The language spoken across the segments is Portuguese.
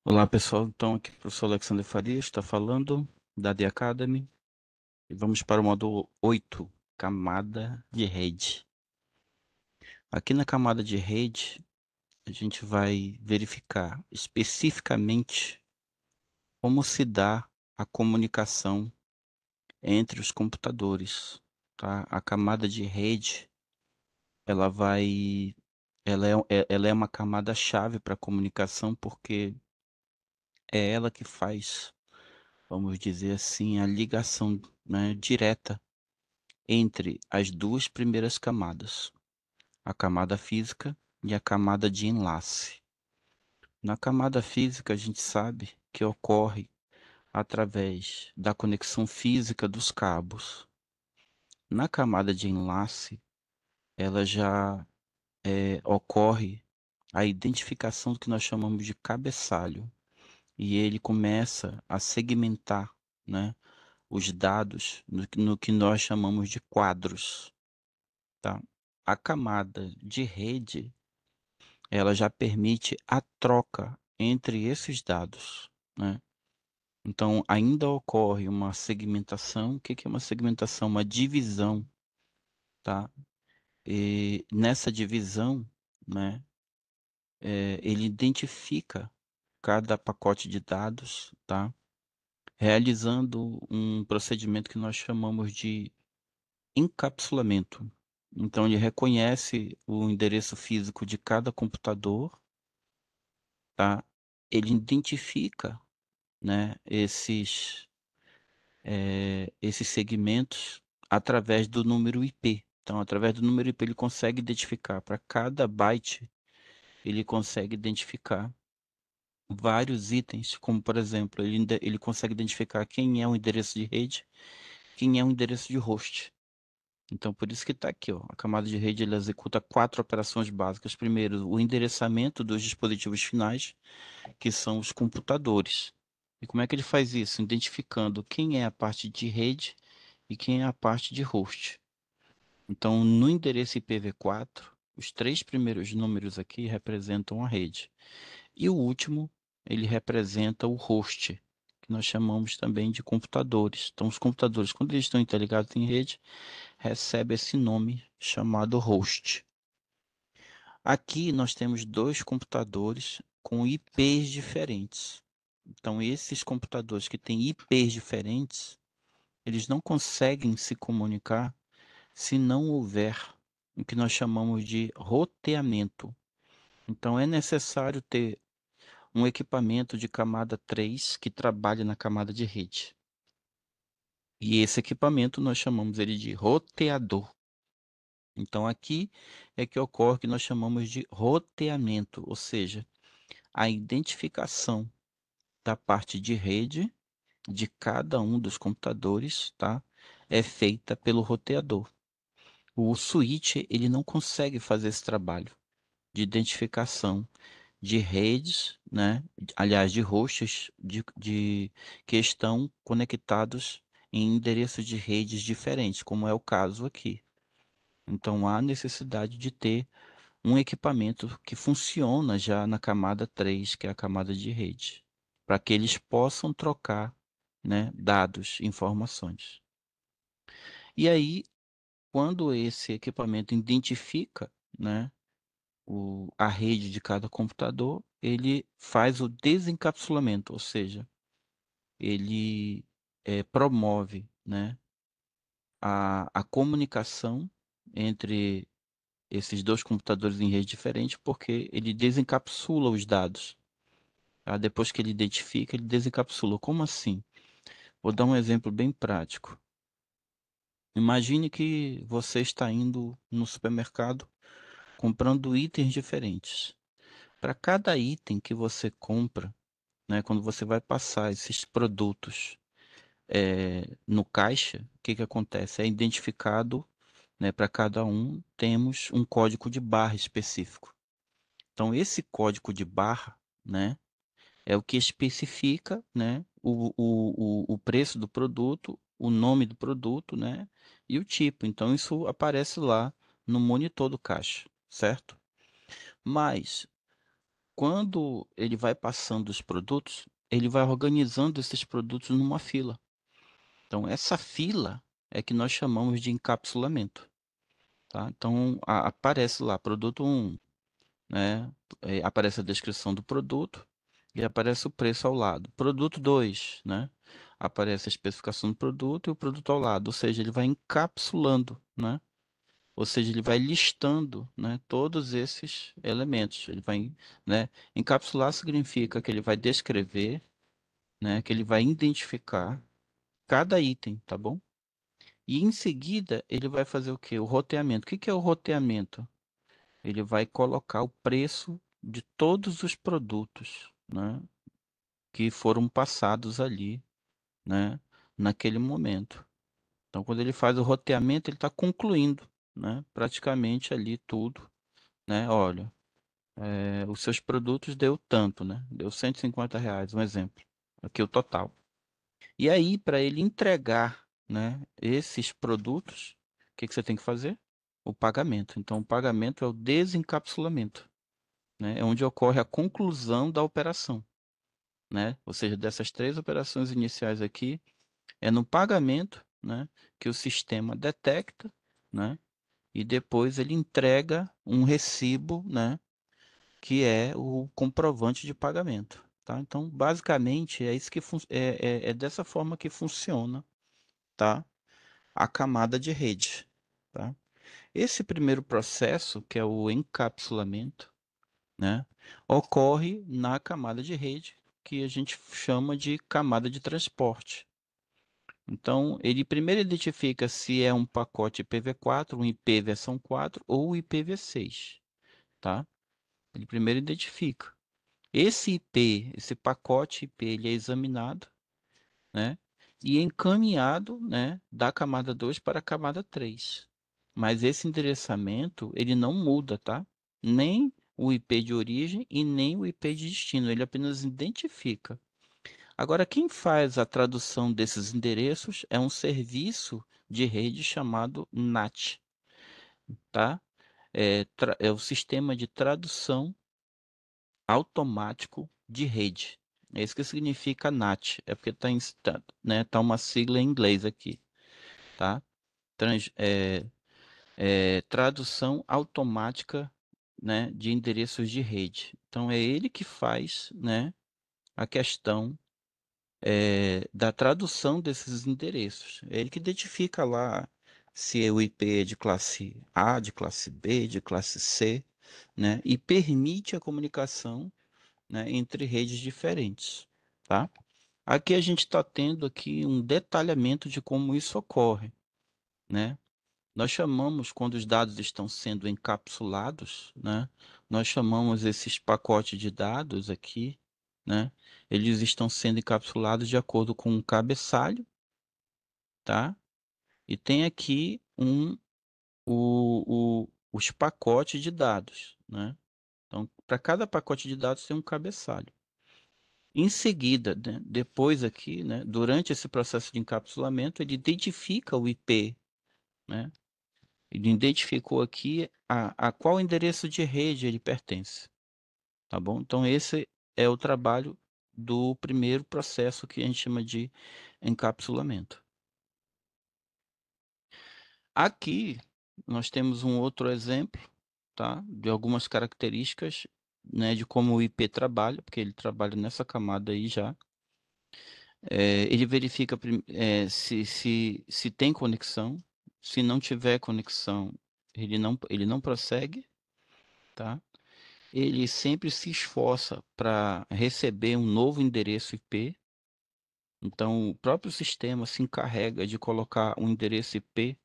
Olá pessoal, então aqui é o professor Alexandre Faria está falando da The Academy e vamos para o módulo 8, camada de rede. Aqui na camada de rede, a gente vai verificar especificamente como se dá a comunicação entre os computadores, tá? A camada de rede, ela vai, ela é uma camada chave para a comunicação porque é ela que faz, vamos dizer assim, a ligação, né, direta entre as duas primeiras camadas, a camada física e a camada de enlace. Na camada física, a gente sabe que ocorre através da conexão física dos cabos. Na camada de enlace, ela já ocorre a identificação do que nós chamamos de cabeçalho, e ele começa a segmentar, né, os dados no que nós chamamos de quadros, tá? A camada de rede, ela já permite a troca entre esses dados, né? Então, ainda ocorre uma segmentação. O que que é uma segmentação? Uma divisão, tá? E nessa divisão, né, ele identifica cada pacote de dados, tá? Realizando um procedimento que nós chamamos de encapsulamento. Então, ele reconhece o endereço físico de cada computador, tá? Ele identifica, né, esses segmentos através do número IP. Então, através do número IP, ele consegue identificar para cada byte, ele consegue identificar vários itens, como por exemplo, ele consegue identificar quem é o endereço de rede, quem é o endereço de host. Então, por isso que está aqui, ó, a camada de rede ele executa 4 operações básicas. Primeiro, o endereçamento dos dispositivos finais, que são os computadores. E como é que ele faz isso? Identificando quem é a parte de rede e quem é a parte de host. Então, no endereço IPv4, os 3 primeiros números aqui representam a rede. E o último, ele representa o host, que nós chamamos também de computadores. Então, os computadores, quando eles estão interligados em rede, recebem esse nome chamado host. Aqui nós temos dois computadores com IPs diferentes. Então, esses computadores que têm IPs diferentes, eles não conseguem se comunicar se não houver o que nós chamamos de roteamento. Então, é necessário ter um equipamento de camada 3 que trabalhe na camada de rede. E esse equipamento nós chamamos ele de roteador. Então, aqui é que ocorre o que nós chamamos de roteamento, ou seja, a identificação da parte de rede de cada um dos computadores, tá? É feita pelo roteador. O switch, ele não consegue fazer esse trabalho de identificação de redes, né? Aliás, de hosts que estão conectados em endereços de redes diferentes, como é o caso aqui. Então, há necessidade de ter um equipamento que funciona já na camada 3, que é a camada de rede, para que eles possam trocar, né, dados, informações. E aí, quando esse equipamento identifica, né, a rede de cada computador, ele faz o desencapsulamento, ou seja, ele promove, né, a comunicação entre esses dois computadores em rede diferente, porque ele desencapsula os dados. Tá? Depois que ele identifica, ele desencapsula. Como assim? Vou dar um exemplo bem prático. Imagine que você está indo no supermercado comprando itens diferentes. Para cada item que você compra, né, quando você vai passar esses produtos no caixa, o que que acontece? É identificado, né, para cada um, temos um código de barra específico. Então, esse código de barra, né, é o que especifica, né, o preço do produto, o nome do produto, né, e o tipo. Então, isso aparece lá no monitor do caixa, certo? Mas quando ele vai passando os produtos, ele vai organizando esses produtos numa fila. Então essa fila é que nós chamamos de encapsulamento, tá. Então aparece lá produto um, né, aparece a descrição do produto e aparece o preço ao lado. Produto 2, né, aparece a especificação do produto e o produto ao lado, ou seja, ele vai encapsulando, né, ou seja, ele vai listando, né, todos esses elementos. Ele vai, né, encapsular significa que ele vai descrever, né, que ele vai identificar cada item, tá bom? E em seguida ele vai fazer o quê? O roteamento. O que que é o roteamento? Ele vai colocar o preço de todos os produtos, né, que foram passados ali, né, naquele momento. Então, quando ele faz o roteamento, ele está concluindo, né, praticamente ali tudo, né? Olha, os seus produtos deu tanto, né? Deu R$ 150, um exemplo. Aqui o total. E aí, para ele entregar, né, esses produtos, o que que você tem que fazer? O pagamento. Então, o pagamento é o desencapsulamento, né? É onde ocorre a conclusão da operação, né? Ou seja, dessas três operações iniciais aqui, é no pagamento, né, que o sistema detecta, né, e depois ele entrega um recibo, né, que é o comprovante de pagamento, tá? Então, basicamente, é isso que é dessa forma que funciona, tá? A camada de rede, tá? Esse primeiro processo, que é o encapsulamento, né, ocorre na camada de rede, que a gente chama de camada de transporte. Então, ele primeiro identifica se é um pacote IPv4, um IP versão 4 ou IPv6, tá? Ele primeiro identifica. Esse IP, esse pacote IP, ele é examinado, né? E encaminhado, né, da camada 2 para a camada 3. Mas esse endereçamento, ele não muda, tá? Nem o IP de origem e nem o IP de destino, ele apenas identifica. Agora, quem faz a tradução desses endereços é um serviço de rede chamado NAT, tá? É o sistema de tradução automático de rede. É isso que significa NAT. É porque né, tá uma sigla em inglês aqui, tá? Trans, tradução automática, né, de endereços de rede. Então é ele que faz, né, a questão da tradução desses endereços. É ele que identifica lá se o IP é de classe A, de classe B, de classe C, né, e permite a comunicação, né, entre redes diferentes, tá? Aqui a gente está tendo aqui um detalhamento de como isso ocorre, né? Nós chamamos, quando os dados estão sendo encapsulados, né? Nós chamamos esses pacotes de dados aqui, né? Eles estão sendo encapsulados de acordo com um cabeçalho, tá? E tem aqui os pacotes de dados, né? Então, para cada pacote de dados tem um cabeçalho. Em seguida, né, depois aqui, né, durante esse processo de encapsulamento, ele identifica o IP, né? Ele identificou aqui a qual endereço de rede ele pertence, tá bom? Então esse é o trabalho do primeiro processo que a gente chama de encapsulamento. Aqui nós temos um outro exemplo, tá? De algumas características, né, de como o IP trabalha, porque ele trabalha nessa camada aí já. Ele verifica se tem conexão. Se não tiver conexão, ele não prossegue, tá? Ele sempre se esforça para receber um novo endereço IP. Então, o próprio sistema se encarrega de colocar um endereço IP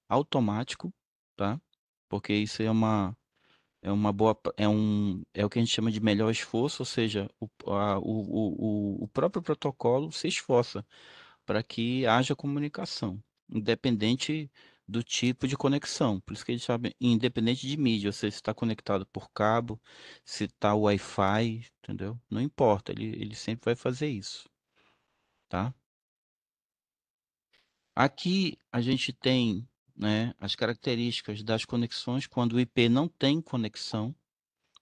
automático, tá? Porque isso é uma boa, é o que a gente chama de melhor esforço, ou seja, o próprio protocolo se esforça para que haja comunicação, independente do tipo de conexão. Por isso que eles sabem, independente de mídia, se está conectado por cabo, se está Wi-Fi, entendeu? Não importa, ele sempre vai fazer isso, tá? Aqui a gente tem, né, as características das conexões quando o IP não tem conexão,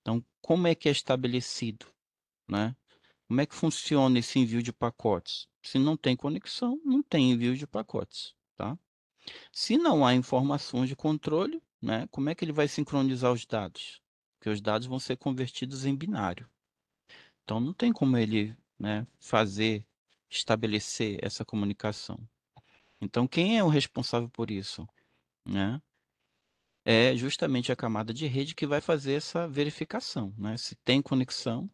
Então, como é que é estabelecido, né? Como é que funciona esse envio de pacotes? Se não tem conexão, não tem envio de pacotes, tá? Se não há informações de controle, né, como é que ele vai sincronizar os dados? Porque os dados vão ser convertidos em binário. Então não tem como ele, né, estabelecer essa comunicação. Então quem é o responsável por isso, né? É justamente a camada de rede que vai fazer essa verificação, né? Se tem conexão,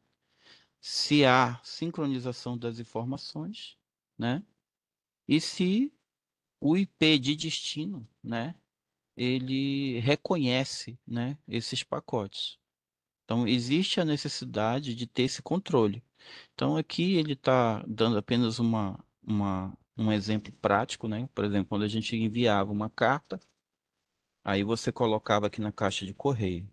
se há sincronização das informações, né? E se o IP de destino, né, ele reconhece, né, esses pacotes. Então, existe a necessidade de ter esse controle. Então, aqui ele está dando apenas um exemplo prático, né? Por exemplo, quando a gente enviava uma carta, aí você colocava aqui na caixa de correio,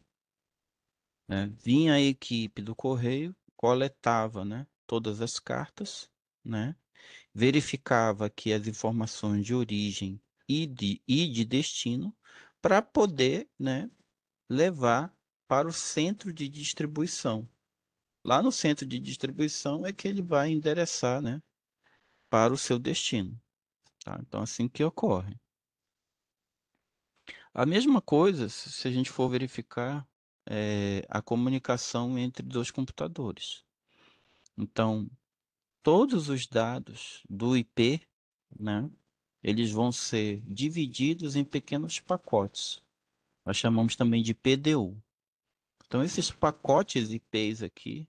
né? Vinha a equipe do correio, coletava, né, todas as cartas, né? Verificava que as informações de origem e de destino para poder, né, levar para o centro de distribuição. Lá no centro de distribuição é que ele vai endereçar, né, para o seu destino, tá? Então, assim que ocorre. A mesma coisa, se a gente for verificar, a comunicação entre dois computadores. Então, todos os dados do IP, né, eles vão ser divididos em pequenos pacotes. Nós chamamos também de PDU. Então, esses pacotes IPs aqui,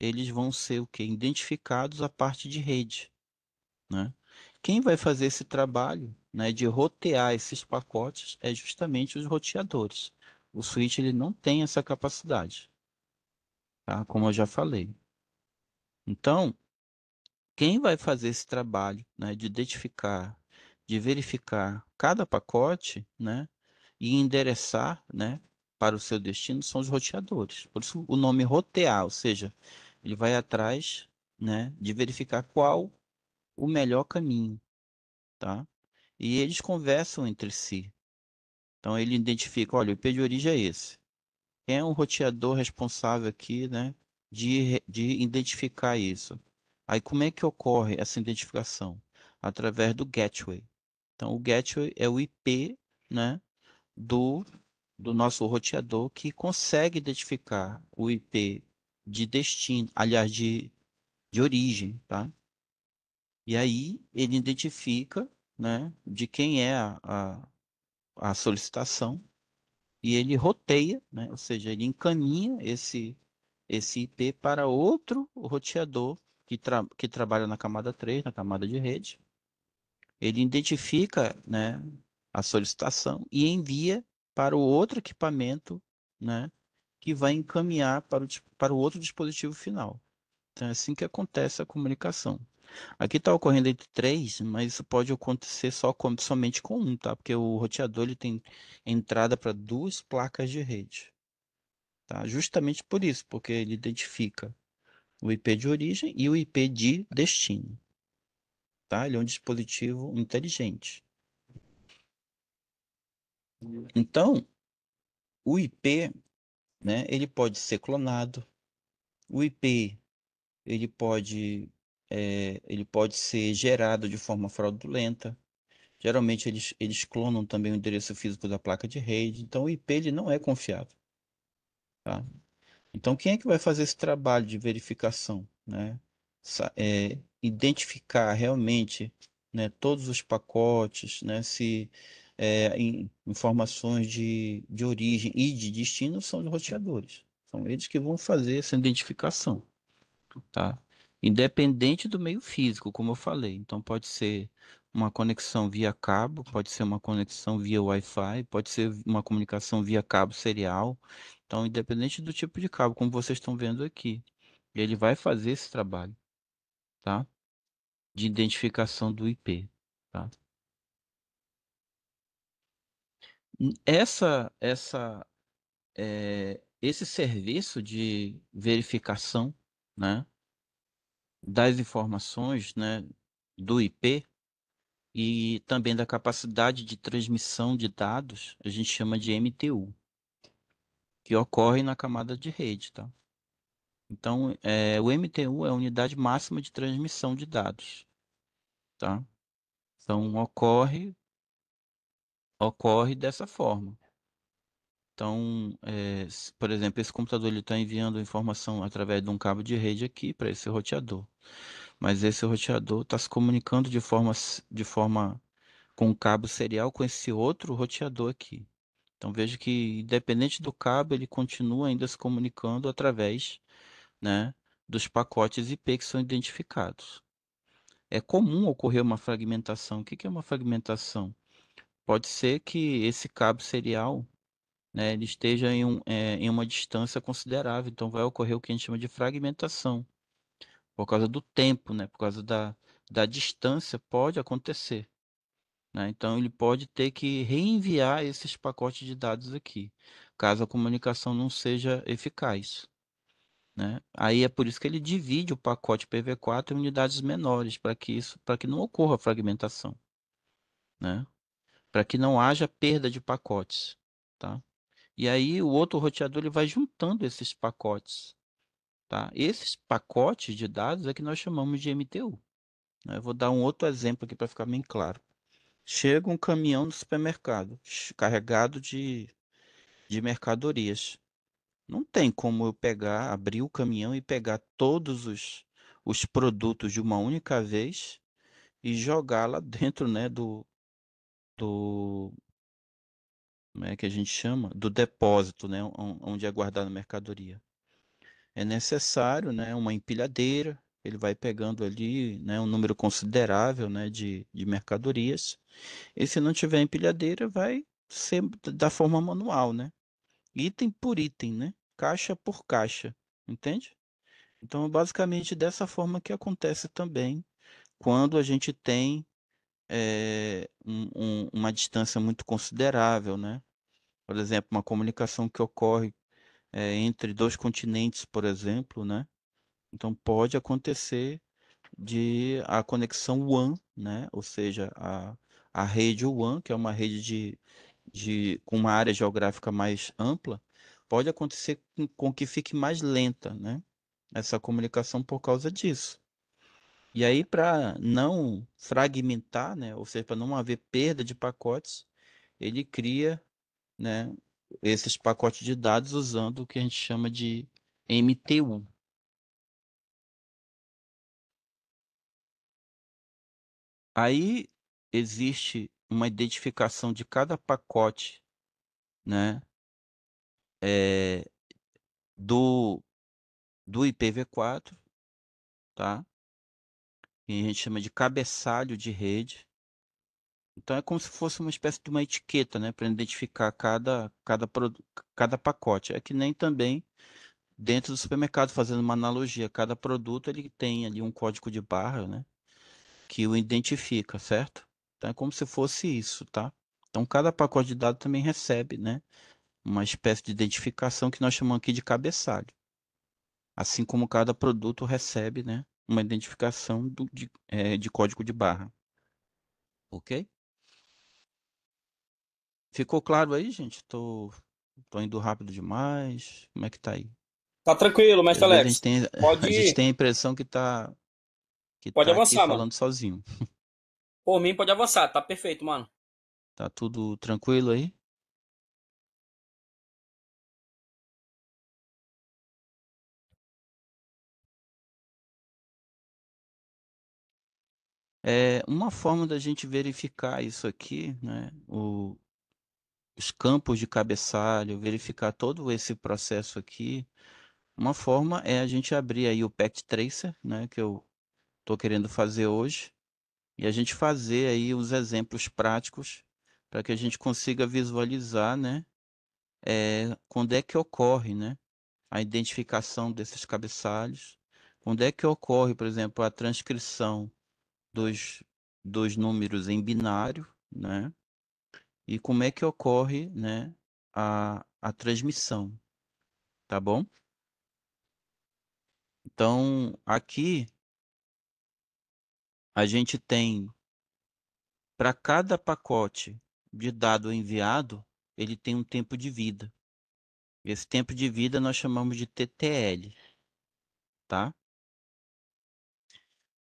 eles vão ser o que? Identificados a parte de rede, né? Quem vai fazer esse trabalho, né, de rotear esses pacotes é justamente os roteadores. O switch ele não tem essa capacidade, tá? Como eu já falei. Então, quem vai fazer esse trabalho, né, de identificar, de verificar cada pacote, né, e endereçar, né, para o seu destino são os roteadores. Por isso o nome rotear, ou seja, ele vai atrás, né, de verificar qual o melhor caminho, tá? E eles conversam entre si. Então ele identifica, olha, o IP de origem é esse. Quem é o roteador responsável aqui, né, de identificar isso? Aí como é que ocorre essa identificação? Através do gateway. Então o gateway é o IP, né, do, do nosso roteador que consegue identificar o IP de destino, aliás, de origem, tá? E aí ele identifica, né, de quem é a solicitação e ele roteia, né, ou seja, ele encaminha esse IP para outro roteador que trabalha na camada 3, na camada de rede. Ele identifica, né, a solicitação e envia para o outro equipamento, né, que vai encaminhar para o outro dispositivo final. Então é assim que acontece a comunicação. Aqui está ocorrendo entre três, mas isso pode acontecer somente com um, tá? Porque o roteador ele tem entrada para duas placas de rede, tá? Justamente por isso, porque ele identifica o IP de origem e o IP de destino, tá? Ele é um dispositivo inteligente. Então, o IP, né, ele pode ser clonado. O IP, ele pode ser gerado de forma fraudulenta. Geralmente eles clonam também o endereço físico da placa de rede, então o IP ele não é confiável, tá? Então quem é que vai fazer esse trabalho de verificação, né? Identificar realmente, né, todos os pacotes, né, se informações de origem e de destino são os roteadores. São eles que vão fazer essa identificação, tá? Independente do meio físico, como eu falei. Então pode ser uma conexão via cabo, pode ser uma conexão via Wi-Fi, pode ser uma comunicação via cabo serial. Então, independente do tipo de cabo, como vocês estão vendo aqui, ele vai fazer esse trabalho, tá? De identificação do IP, tá? Esse serviço de verificação, né, das informações, né, do IP e também da capacidade de transmissão de dados, a gente chama de MTU. que ocorrem na camada de rede, tá? Então, o MTU é a unidade máxima de transmissão de dados, tá? Então, ocorre dessa forma. Então, por exemplo, esse computador ele está enviando informação através de um cabo de rede aqui para esse roteador. Mas esse roteador está se comunicando de forma com um cabo serial com esse outro roteador aqui. Então veja que, independente do cabo, ele continua ainda se comunicando através, né, dos pacotes IP que são identificados. É comum ocorrer uma fragmentação. O que que é uma fragmentação? Pode ser que esse cabo serial, né, ele esteja em uma distância considerável. Então vai ocorrer o que a gente chama de fragmentação. Por causa do tempo, né, por causa da distância, pode acontecer. Né? Então ele pode ter que reenviar esses pacotes de dados aqui, caso a comunicação não seja eficaz. Né? Aí é por isso que ele divide o pacote PV4 em unidades menores, para que não ocorra fragmentação, né? Para que não haja perda de pacotes, tá? E aí o outro roteador ele vai juntando esses pacotes, tá? Esses pacotes de dados é que nós chamamos de MTU. Né? Eu vou dar um outro exemplo aqui para ficar bem claro. Chega um caminhão no supermercado, carregado de mercadorias. Não tem como eu pegar, abrir o caminhão e pegar todos os produtos de uma única vez e jogar lá dentro, né, do, como é que a gente chama? Do depósito, né, onde é guardada a mercadoria. É necessário, né, uma empilhadeira. Ele vai pegando ali, né, um número considerável, né, de mercadorias. E se não tiver empilhadeira, vai ser da forma manual, né? Item por item, né? Caixa por caixa, entende? Então, é basicamente dessa forma que acontece também quando a gente tem uma distância muito considerável, né? Por exemplo, uma comunicação que ocorre entre dois continentes, por exemplo, né? Então, pode acontecer de a conexão WAN, né? Ou seja, a rede WAN, que é uma rede com uma área geográfica mais ampla, pode acontecer com que fique mais lenta, né? Essa comunicação por causa disso. E aí, para não fragmentar, né? Ou seja, para não haver perda de pacotes, ele cria, né, esses pacotes de dados usando o que a gente chama de MTU. Aí existe uma identificação de cada pacote, né, é, do, do IPv4, tá? Que a gente chama de cabeçalho de rede. Então é como se fosse uma espécie de uma etiqueta, né, para identificar cada pacote. É que nem também dentro do supermercado, fazendo uma analogia, cada produto ele tem ali um código de barra, né, que o identifica, certo? Então é como se fosse isso, tá? Então cada pacote de dados também recebe, né, uma espécie de identificação que nós chamamos aqui de cabeçalho. Assim como cada produto recebe, né, uma identificação de código de barra. Ok? Ficou claro aí, gente? Tô indo rápido demais. Como é que tá aí? Tá tranquilo, Que mestre às vezes a gente Alex. tem, a gente Pode, tem a impressão que pode tá aqui avançar, mano. falando sozinho. Por mim, pode avançar. Tá perfeito, mano. Tá tudo tranquilo aí? É uma forma da gente verificar isso aqui, né? Os campos de cabeçalho, verificar todo esse processo aqui. Uma forma é a gente abrir aí o Packet Tracer, né? Que eu tô querendo fazer hoje. E a gente fazer aí os exemplos práticos para que a gente consiga visualizar, né, quando é que ocorre, né, a identificação desses cabeçalhos, quando é que ocorre, por exemplo, a transcrição dos, dos números em binário, né, e como é que ocorre, né, a transmissão, tá bom? Então, aqui a gente tem, para cada pacote de dado enviado, ele tem um tempo de vida. Esse tempo de vida nós chamamos de TTL, tá?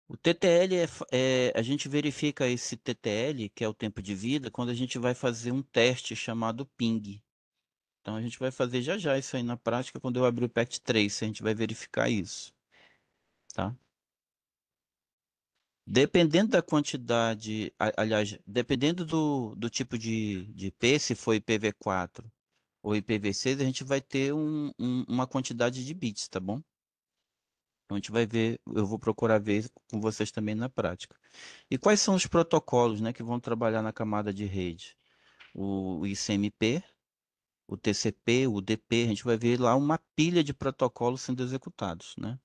O TTL a gente verifica esse TTL, que é o tempo de vida, quando a gente vai fazer um teste chamado ping. Então a gente vai fazer já já isso aí na prática quando eu abrir o PET 3, a gente vai verificar isso, tá? Dependendo da quantidade, aliás, dependendo do tipo de IP, se for IPv4 ou IPv6, a gente vai ter uma quantidade de bits, tá bom? Então a gente vai ver, eu vou procurar ver com vocês também na prática. E quais são os protocolos, né, que vão trabalhar na camada de rede? O ICMP, o TCP, o UDP, a gente vai ver lá uma pilha de protocolos sendo executados, né?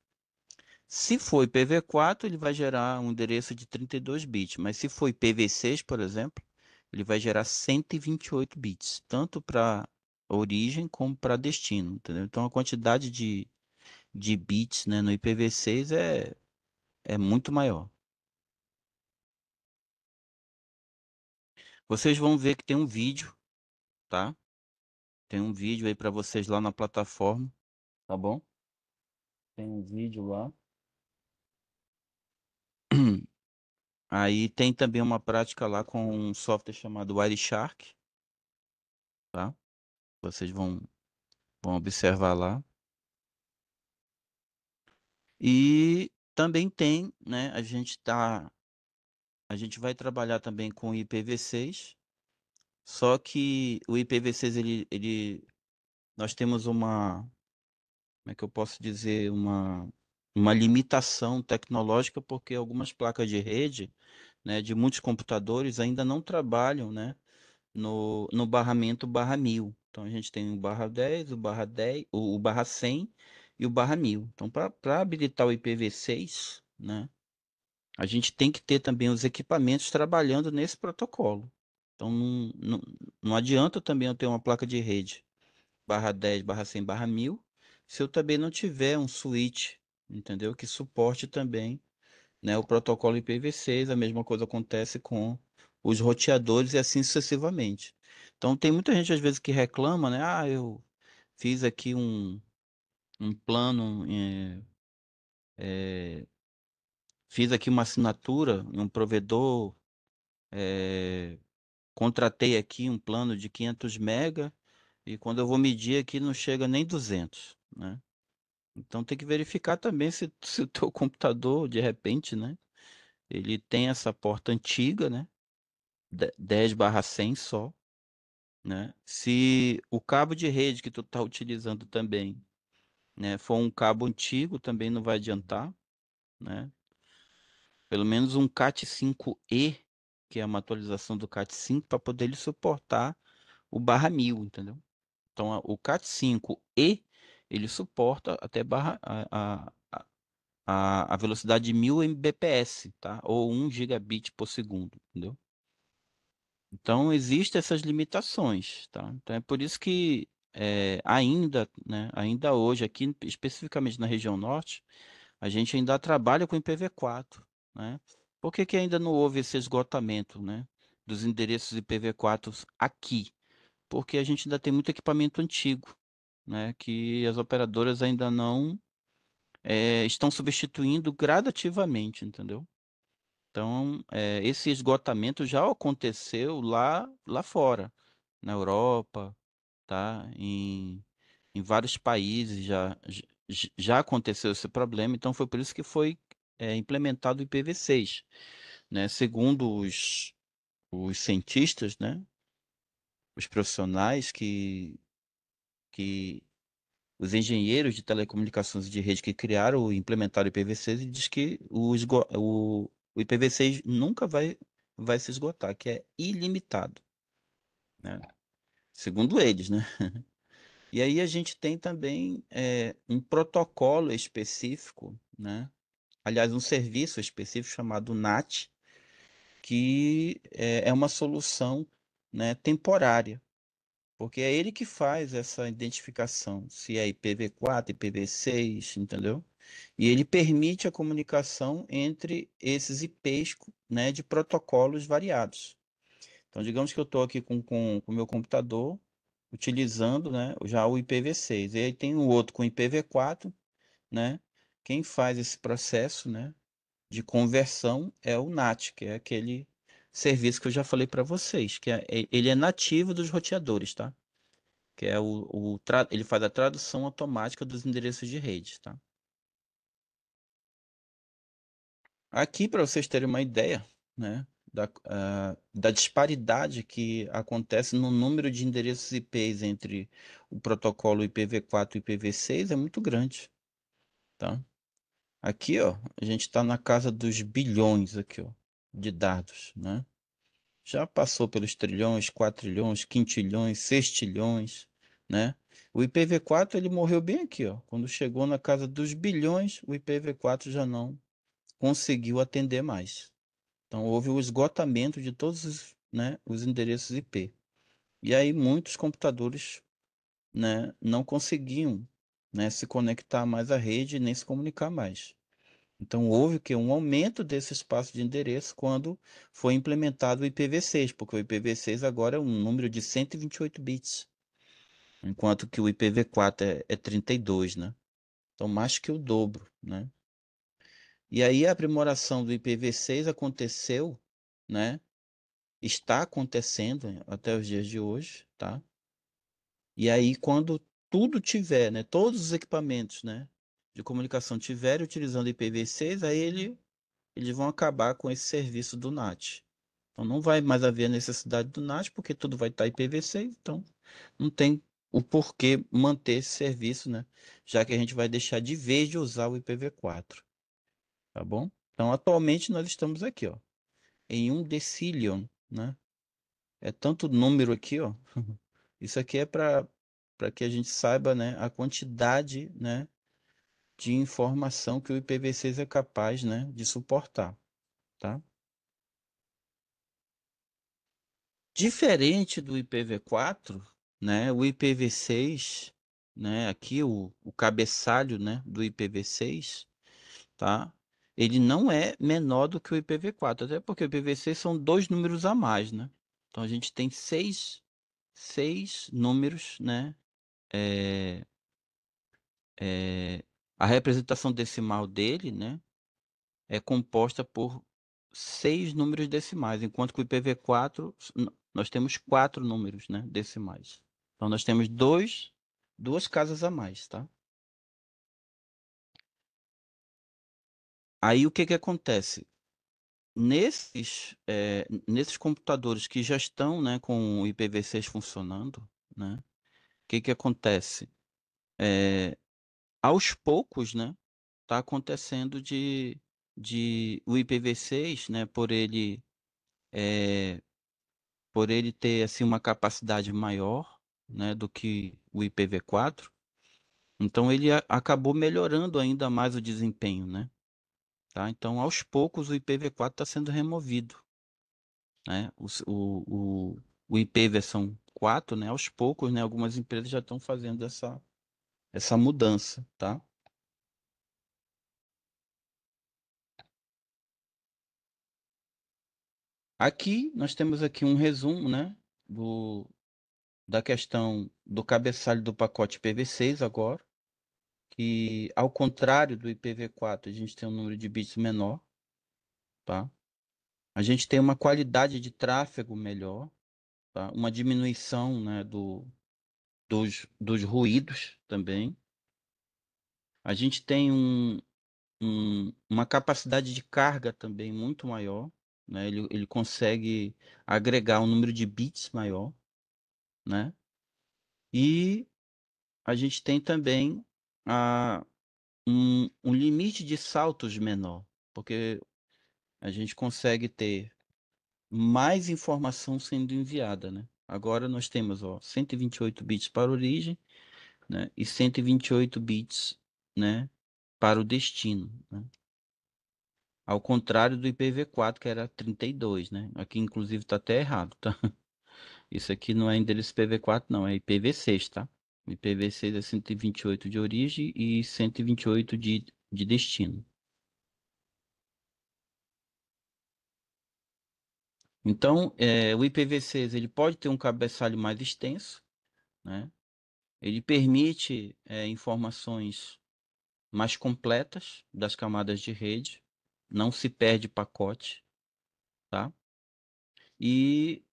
Se for IPv4, ele vai gerar um endereço de 32 bits, mas se for IPv6, por exemplo, ele vai gerar 128 bits, tanto para origem como para destino, entendeu? Então a quantidade de bits, né, no IPv6 é muito maior. Vocês vão ver que tem um vídeo, tá? Tem um vídeo aí para vocês lá na plataforma, tá bom? Tem um vídeo lá. Aí tem também uma prática lá com um software chamado Wireshark, tá? Vocês vão observar lá. E também tem, né? A gente vai trabalhar também com o IPv6, só que o IPv6 nós temos como é que eu posso dizer, uma limitação tecnológica, porque algumas placas de rede, né, de muitos computadores ainda não trabalham, né, no barramento barra 1000. Então a gente tem o barra 10, o barra 10, o barra 100 e o barra 1000. Então para habilitar o IPv6, né, a gente tem que ter também os equipamentos trabalhando nesse protocolo. Então não adianta também eu ter uma placa de rede barra 10, barra 100, barra 1000, se eu também não tiver um switch, entendeu? Que suporte também, né, o protocolo IPv6, a mesma coisa acontece com os roteadores e assim sucessivamente. Então tem muita gente às vezes que reclama, né? Ah, eu fiz aqui um plano, fiz aqui uma assinatura em um provedor, contratei aqui um plano de 500 mega e quando eu vou medir aqui não chega nem 200, né? Então tem que verificar também se o teu computador, de repente, né, ele tem essa porta antiga, né, 10/100 só, né? Se o cabo de rede que tu tá utilizando também, né, for um cabo antigo, também não vai adiantar, né? Pelo menos um Cat5e, que é uma atualização do Cat5, para poder ele suportar o barra 1000, entendeu? Então o Cat5e ele suporta até a velocidade de 1000 Mbps, tá? Ou 1 gigabit por segundo, entendeu? Então existem essas limitações, tá? Então é por isso que ainda, né, ainda hoje, aqui especificamente na região norte, a gente ainda trabalha com IPv4, né? Por que que ainda não houve esse esgotamento, né, dos endereços IPv4 aqui? Porque a gente ainda tem muito equipamento antigo, né, que as operadoras ainda não estão substituindo gradativamente, entendeu? Então, esse esgotamento já aconteceu lá fora, na Europa, tá? Em vários países já aconteceu esse problema, então foi por isso que foi implementado o IPv6, né? Segundo os cientistas, né? Os profissionais que os engenheiros de telecomunicações de rede que criaram e implementaram o IPv6 e diz que o IPv6 nunca vai se esgotar, que é ilimitado, né? Segundo eles, né? E aí a gente tem também um protocolo específico, né? Aliás, um serviço específico chamado NAT, que é uma solução, né, temporária, porque é ele que faz essa identificação, se é IPv4, IPv6, entendeu? E ele permite a comunicação entre esses IPs, né, de protocolos variados. Então, digamos que eu estou aqui com o meu computador, utilizando, né, já o IPv6. E aí tem o outro com IPv4, né? Quem faz esse processo, né, de conversão é o NAT, que é aquele serviço que eu já falei para vocês, ele é nativo dos roteadores, tá? Que é ele faz a tradução automática dos endereços de rede, tá? Aqui, para vocês terem uma ideia, né, da disparidade que acontece no número de endereços IPs entre o protocolo IPv4 e IPv6 é muito grande, tá? Aqui, ó, a gente está na casa dos bilhões aqui, ó, de dados, né? Já passou pelos trilhões, quatrilhões, quintilhões, sextilhões, né? O IPv4 ele morreu bem aqui, ó. Quando chegou na casa dos bilhões, o IPv4 já não conseguiu atender mais. Então houve o esgotamento de todos os, né, os endereços IP. E aí muitos computadores, né, não conseguiam, né, se conectar mais à rede nem se comunicar mais. Então houve que um aumento desse espaço de endereço quando foi implementado o IPv6, porque o IPv6 agora é um número de 128 bits, enquanto que o IPv4 é 32, né? Então mais que o dobro, né? E aí a aprimoração do IPv6 aconteceu, né? Está acontecendo até os dias de hoje, tá? E aí quando tudo tiver, né, todos os equipamentos, né, de comunicação tiverem utilizando IPv6, aí eles vão acabar com esse serviço do NAT. Então não vai mais haver a necessidade do NAT, porque tudo vai estar IPv6, então não tem o porquê manter esse serviço, né? Já que a gente vai deixar de vez de usar o IPv4, tá bom? Então atualmente nós estamos aqui, ó, em 1 decillion, né? É tanto número aqui, ó. Isso aqui é para que a gente saiba, né, a quantidade, né, de informação que o IPv6 é capaz, né, de suportar, tá? Diferente do IPv4, né, o IPv6, né, aqui o cabeçalho, né, do IPv6, tá? Ele não é menor do que o IPv4, até porque o IPv6 são dois números a mais, né? Então a gente tem seis números, né? É, é, a representação decimal dele, né, é composta por seis números decimais, enquanto que o IPv4 nós temos quatro números, né, decimais. Então nós temos duas casas a mais, tá? Aí o que que acontece? Nesses computadores que já estão, né, com o IPv6 funcionando, né, o que que acontece? É, aos poucos, né, tá acontecendo de o IPv6, né, é, por ele ter assim uma capacidade maior, né, do que o IPv4, então ele acabou melhorando ainda mais o desempenho, né? Tá? Então, aos poucos o IPv4 está sendo removido, né? O IP versão 4, né? Aos poucos, né? Algumas empresas já estão fazendo essa mudança, tá? Aqui nós temos aqui um resumo, né? Da questão do cabeçalho do pacote IPv6 agora, que ao contrário do IPv4, a gente tem um número de bits menor, tá? A gente tem uma qualidade de tráfego melhor, tá? Uma diminuição, né, dos ruídos também. A gente tem uma capacidade de carga também muito maior, né? Ele consegue agregar um número de bits maior, né? E a gente tem também um limite de saltos menor, porque a gente consegue ter mais informação sendo enviada, né? Agora nós temos, ó, 128 bits para a origem, né? E 128 bits, né, para o destino, né? Ao contrário do IPv4, que era 32, né? Aqui inclusive está até errado, tá? Isso aqui não é endereço IPv4, não, é IPv6, tá? O IPv6 é 128 de origem e 128 de destino. Então, o IPv6 ele pode ter um cabeçalho mais extenso, né? Ele permite informações mais completas das camadas de rede, não se perde pacote, tá? E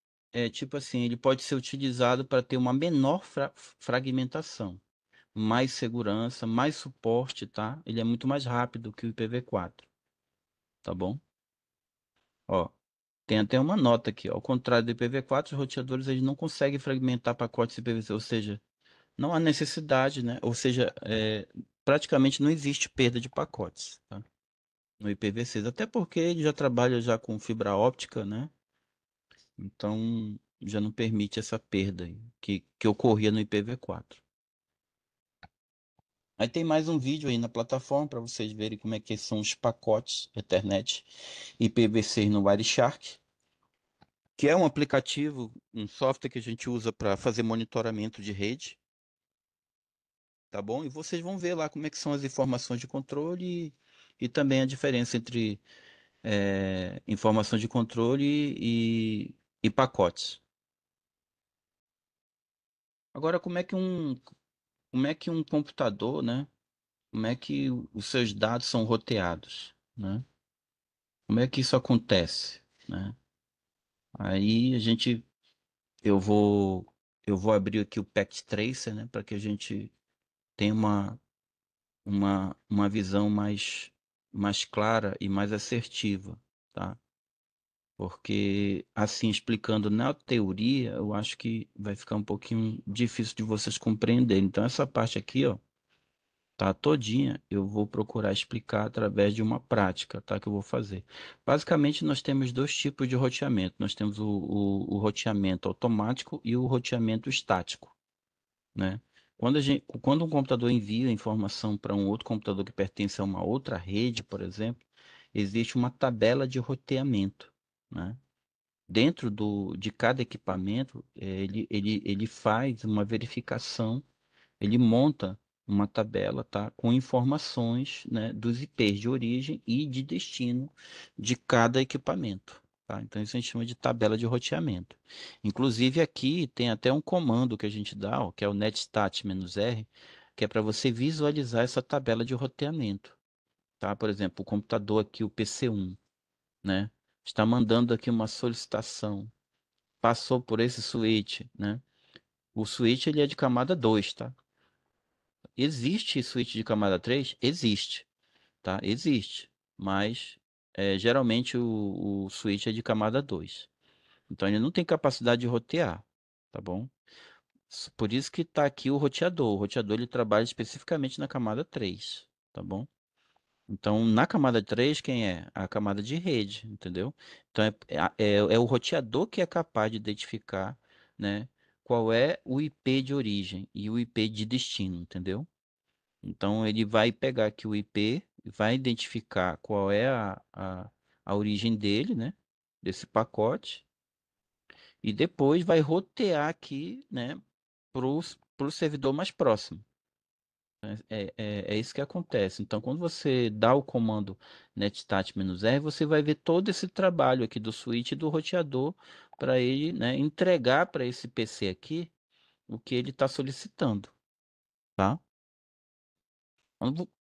tipo assim, ele pode ser utilizado para ter uma menor fragmentação, mais segurança, mais suporte, tá? Ele é muito mais rápido que o IPv4, tá bom? Ó, tem até uma nota aqui, ó. Ao contrário do IPv4, os roteadores eles não conseguem fragmentar pacotes IPv6, ou seja, não há necessidade, né? Ou seja, praticamente não existe perda de pacotes, tá? No IPv6, até porque ele já trabalha já com fibra óptica, né? Então já não permite essa perda aí, que ocorria no IPv4. Aí tem mais um vídeo aí na plataforma para vocês verem como é que são os pacotes Ethernet IPv6 no Wireshark, que é um aplicativo, um software que a gente usa para fazer monitoramento de rede, tá bom? E vocês vão ver lá como é que são as informações de controle e também a diferença entre informação de controle e pacotes. Agora, como é que um computador, né? Como é que os seus dados são roteados, né? Como é que isso acontece, né? Aí eu vou, eu vou abrir aqui o Packet Tracer, né? Para que a gente tenha uma visão mais clara e mais assertiva, tá? Porque assim, explicando na teoria, eu acho que vai ficar um pouquinho difícil de vocês compreenderem. Então, essa parte aqui, ó, tá todinha, eu vou procurar explicar através de uma prática, tá? Que eu vou fazer. Basicamente, nós temos dois tipos de roteamento. Nós temos o roteamento automático e o roteamento estático, né? Quando um computador envia informação para um outro computador que pertence a uma outra rede, por exemplo, existe uma tabela de roteamento, né? Dentro de cada equipamento, ele faz uma verificação, ele monta uma tabela, tá, com informações, né, dos IPs de origem e de destino de cada equipamento. Tá? Então, isso a gente chama de tabela de roteamento. Inclusive, aqui tem até um comando que a gente dá, ó, que é o netstat-r, que é para você visualizar essa tabela de roteamento. Tá? Por exemplo, o computador aqui, o PC1, né, está mandando aqui uma solicitação, passou por esse switch, né? O switch ele é de camada 2, tá? Existe switch de camada 3? Existe, tá? Existe, mas geralmente o switch é de camada 2. Então ele não tem capacidade de rotear, tá bom? Por isso que está aqui o roteador. O roteador ele trabalha especificamente na camada 3, tá bom? Então, na camada 3 quem é? A camada de rede, entendeu? Então, é o roteador que é capaz de identificar, né, qual é o IP de origem e o IP de destino, entendeu? Então, ele vai pegar aqui o IP, vai identificar qual é a origem dele, né, desse pacote, e depois vai rotear aqui, né, para o servidor mais próximo. É isso que acontece. Então, quando você dá o comando netstat-r, você vai ver todo esse trabalho aqui do switch e do roteador para ele, né, entregar para esse PC aqui o que ele está solicitando, tá?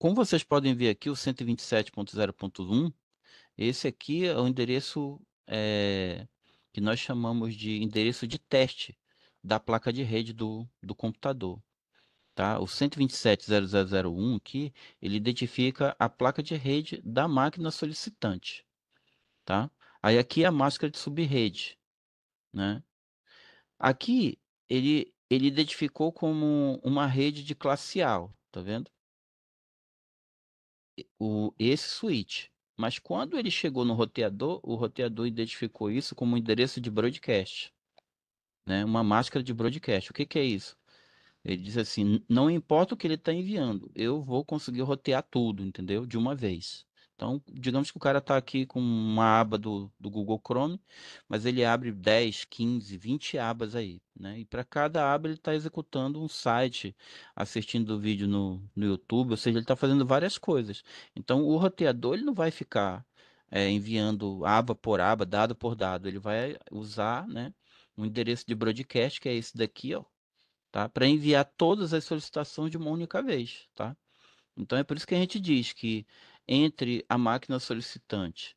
Como vocês podem ver aqui, o 127.0.1, esse aqui é o endereço que nós chamamos de endereço de teste da placa de rede do computador. Tá? O 127.0.0.1 aqui, ele identifica a placa de rede da máquina solicitante, tá? Aí aqui é a máscara de subrede, né? Aqui ele identificou como uma rede de classe A, ó, tá vendo? Esse switch. Mas quando ele chegou no roteador, o roteador identificou isso como um endereço de broadcast, né? Uma máscara de broadcast. O que que é isso? Ele diz assim: não importa o que ele está enviando, eu vou conseguir rotear tudo, entendeu? De uma vez. Então, digamos que o cara está aqui com uma aba do Google Chrome, mas ele abre 10, 15, 20 abas aí, né? E para cada aba ele está executando um site, assistindo o vídeo no YouTube, ou seja, ele está fazendo várias coisas. Então, o roteador ele não vai ficar enviando aba por aba, dado por dado, ele vai usar, né, um endereço de broadcast, que é esse daqui, ó, tá? Para enviar todas as solicitações de uma única vez, tá? Então é por isso que a gente diz que entre a máquina solicitante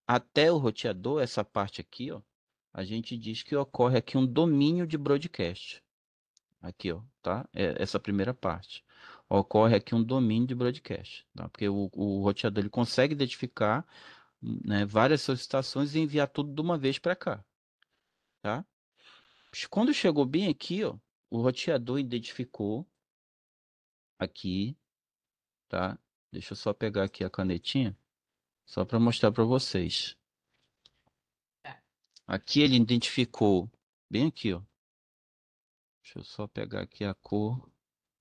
até o roteador, essa parte aqui, ó, a gente diz que ocorre aqui um domínio de broadcast. Aqui, ó, tá? Essa primeira parte. Ocorre aqui um domínio de broadcast, tá? Porque o roteador ele consegue identificar, né, várias solicitações e enviar tudo de uma vez para cá, tá? Quando chegou bem aqui, ó, o roteador identificou aqui, tá? Deixa eu só pegar aqui a canetinha, só para mostrar para vocês. Aqui ele identificou bem aqui, ó. Deixa eu só pegar aqui a cor.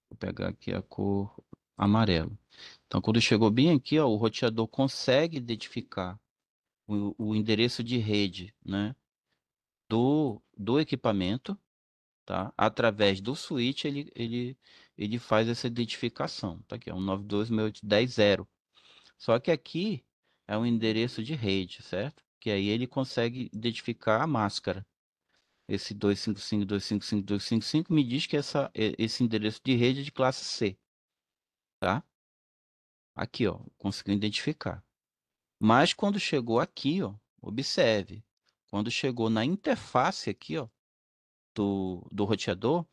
Vou pegar aqui a cor amarelo. Então, quando chegou bem aqui, ó, o roteador consegue identificar o endereço de rede, né, do equipamento, tá? Através do switch, ele faz essa identificação. Tá aqui, é um 92.168.10.0. Só que aqui é um endereço de rede, certo? Que aí ele consegue identificar a máscara. Esse 255.255.255 me diz que esse endereço de rede é de classe C, tá? Aqui, ó, conseguiu identificar. Mas quando chegou aqui, ó, observe, quando chegou na interface aqui, ó, do roteador,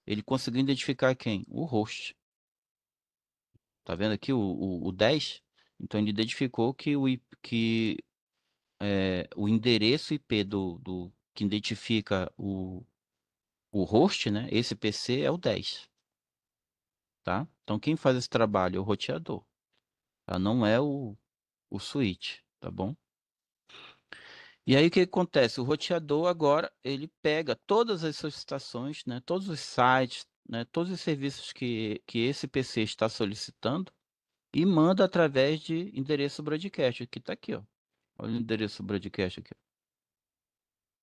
ele conseguiu identificar quem? O host. Tá vendo aqui o 10? Então ele identificou que o endereço IP que identifica o host, né? Esse PC é o 10, tá? Então quem faz esse trabalho é o roteador, tá? Não é o switch, tá bom? E aí o que acontece? O roteador agora ele pega todas as solicitações, né, todos os sites, né, todos os serviços que esse PC está solicitando e manda através de endereço broadcast, que está aqui, ó. Olha o endereço broadcast aqui, ó.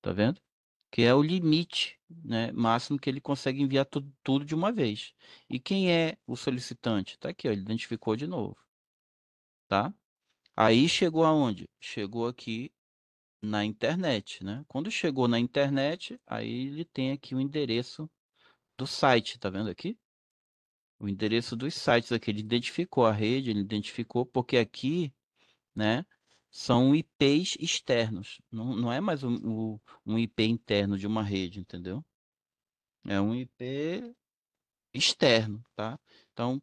Tá vendo? Que é o limite, né, máximo que ele consegue enviar tudo de uma vez. E quem é o solicitante? Tá aqui, ó, ele identificou de novo, tá? Aí chegou aonde? Chegou aqui na internet, né? Quando chegou na internet, aí ele tem aqui o endereço do site, tá vendo aqui? O endereço dos sites aqui, ele identificou a rede, ele identificou, porque aqui, né, são IPs externos, não é mais um IP interno de uma rede, entendeu? É um IP externo, tá? Então,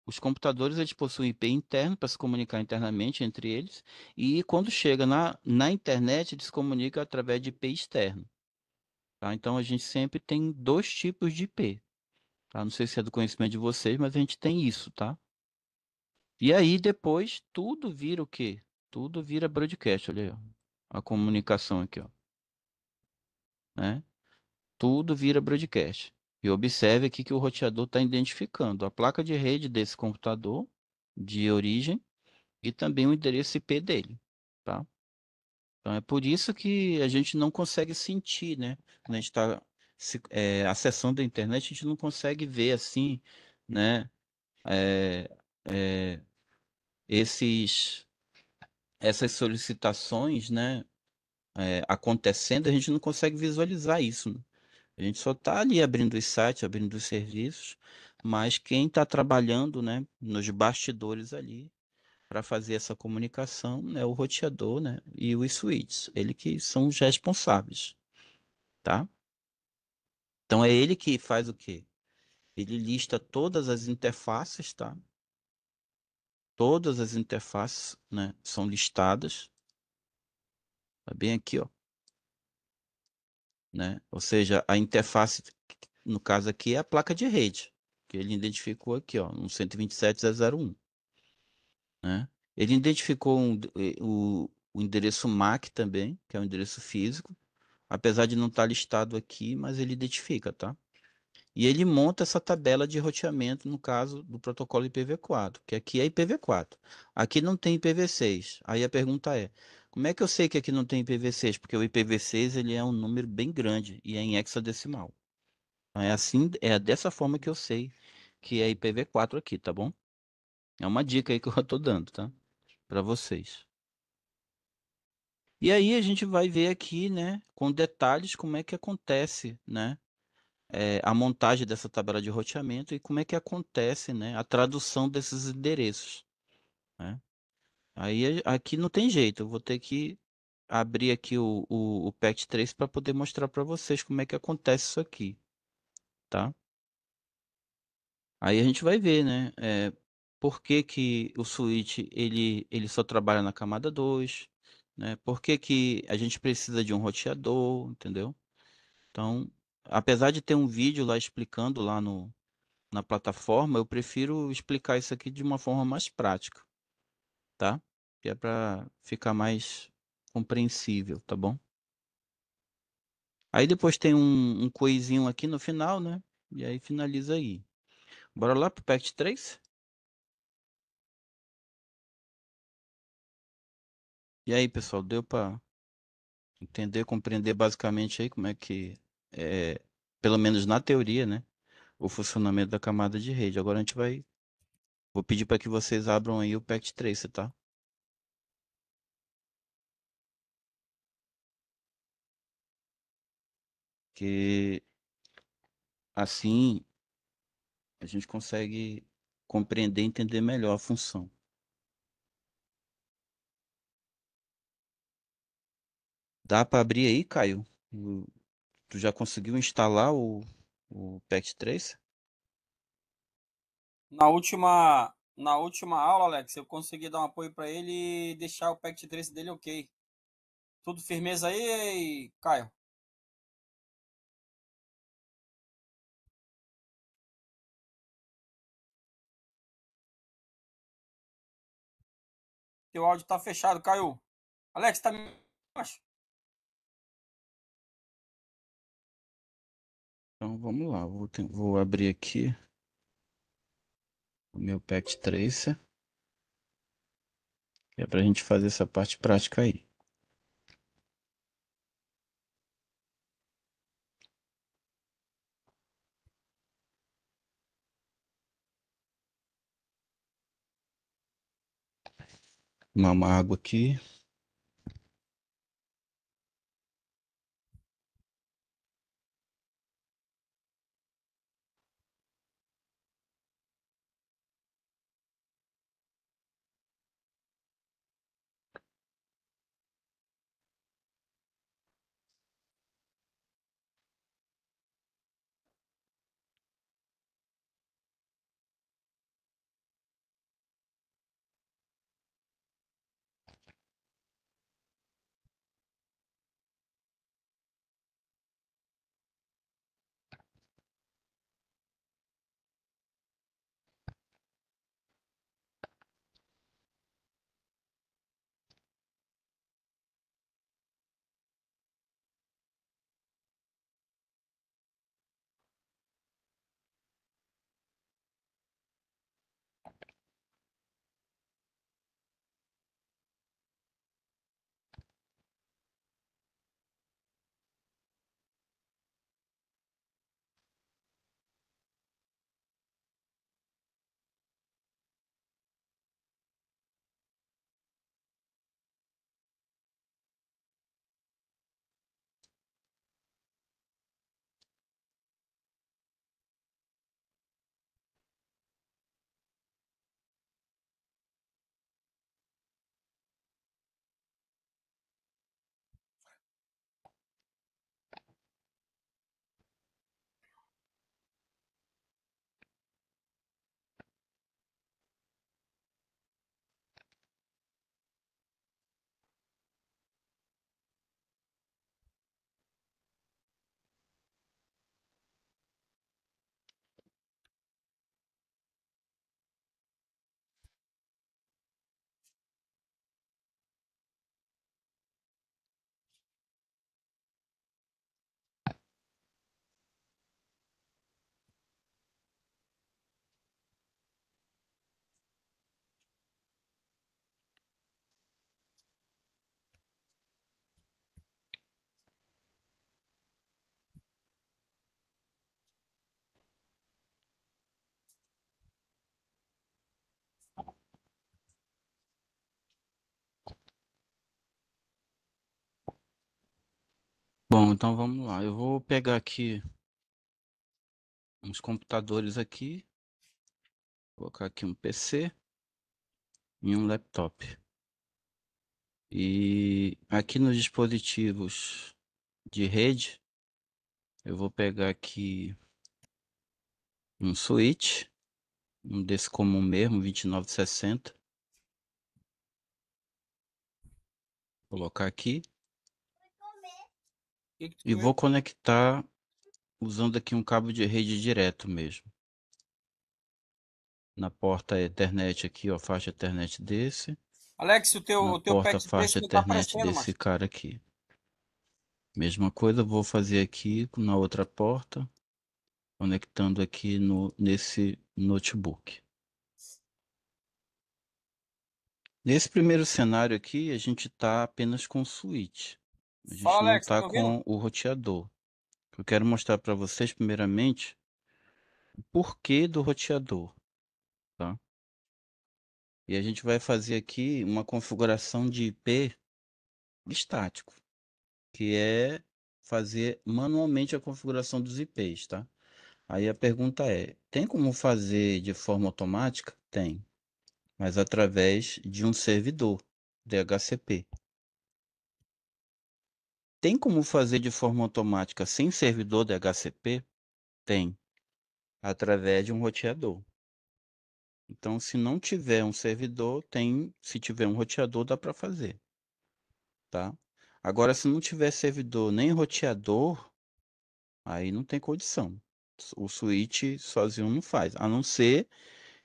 os computadores, eles possuem IP interno para se comunicar internamente entre eles, e quando chega na internet, eles se comunicam através de IP externo. Tá? Então a gente sempre tem dois tipos de IP, tá? Não sei se é do conhecimento de vocês, mas a gente tem isso, tá? E aí depois tudo vira o quê? Tudo vira broadcast, olha aí, ó. A comunicação aqui, ó, né? Tudo vira broadcast. E observe aqui que o roteador está identificando a placa de rede desse computador de origem e também o endereço IP dele, tá? Então é por isso que a gente não consegue sentir, né? Quando a gente está acessando a internet, a gente não consegue ver assim, né? é, é, esses, essas solicitações, né? Acontecendo, a gente não consegue visualizar isso, né? A gente só está ali abrindo os sites, abrindo os serviços, mas quem está trabalhando, né? Nos bastidores ali para fazer essa comunicação, né? O roteador, né? E os switches, ele que são os responsáveis, tá? Então é ele que faz o quê? Ele lista todas as interfaces, tá? Todas as interfaces, né, são listadas, tá bem aqui, ó, né? Ou seja, a interface, no caso aqui, é a placa de rede, que ele identificou aqui, ó, no 127.0.0.1, né? Ele identificou o endereço MAC também, que é o endereço físico, apesar de não estar listado aqui, mas ele identifica, tá? E ele monta essa tabela de roteamento no caso do protocolo IPv4, que aqui é IPv4. Aqui não tem IPv6. Aí a pergunta é, como é que eu sei que aqui não tem IPv6? Porque o IPv6 ele é um número bem grande e é em hexadecimal. Então, é assim, é dessa forma que eu sei que é IPv4 aqui, tá bom? É uma dica aí que eu tô dando, tá? Para vocês. E aí a gente vai ver aqui, né, com detalhes como é que acontece, né? a montagem dessa tabela de roteamento e como é que acontece, né, a tradução desses endereços, né? Aí aqui não tem jeito, eu vou ter que abrir aqui o Pact 3 para poder mostrar para vocês como é que acontece isso aqui, tá? Aí a gente vai ver, né, por que que o switch ele só trabalha na camada 2, né? Por que que a gente precisa de um roteador, entendeu? Então, apesar de ter um vídeo lá explicando lá no, na plataforma, eu prefiro explicar isso aqui de uma forma mais prática, tá? Que é para ficar mais compreensível, tá bom? Aí depois tem um quizinho aqui no final, né? E aí finaliza aí. Bora lá pro Pact 3? E aí, pessoal, deu para entender, compreender basicamente aí como é que é, pelo menos na teoria, né, o funcionamento da camada de rede. Agora a gente vai, vou pedir para que vocês abram aí o Pact Tracer, tá? Que assim a gente consegue compreender e entender melhor a função. Dá para abrir aí, Caio? Tu já conseguiu instalar o Pact Tracer? Na última aula, Alex, eu consegui dar um apoio para ele e deixar o packet trace dele ok. Tudo firmeza aí, Caio? Teu áudio tá fechado, Caio. Alex, tá me baixo? Então vamos lá, vou abrir aqui o meu Pact Tracer, que é para a gente fazer essa parte prática aí. Tomar uma água aqui. Bom, então vamos lá. Eu vou pegar aqui uns computadores aqui. Vou colocar aqui um PC e um laptop. E aqui nos dispositivos de rede, eu vou pegar aqui um switch, um desse comum mesmo, 2960. Colocar aqui O que que tu e vou comeu? conectar usando aqui um cabo de rede direto mesmo. Na porta Ethernet aqui, ó, faixa Ethernet desse. Alex, o teu, Na o teu porta pack de faixa preço não tá Ethernet aparecendo, desse macho. cara aqui. Mesma coisa, vou fazer aqui na outra porta, conectando aqui nesse notebook. Nesse primeiro cenário aqui, a gente está apenas com o switch. A Fala, gente não Alex, tá está me ouvindo? com o roteador. Eu quero mostrar para vocês, primeiramente, o porquê do roteador, tá? E a gente vai fazer aqui uma configuração de IP estático, que é fazer manualmente a configuração dos IPs, tá? Aí a pergunta é: tem como fazer de forma automática? Tem, mas através de um servidor DHCP. Tem como fazer de forma automática sem servidor DHCP? Tem, através de um roteador. Então, se não tiver um servidor, tem, se tiver um roteador, dá para fazer, tá? Agora, se não tiver servidor nem roteador, aí não tem condição. O switch sozinho não faz, a não ser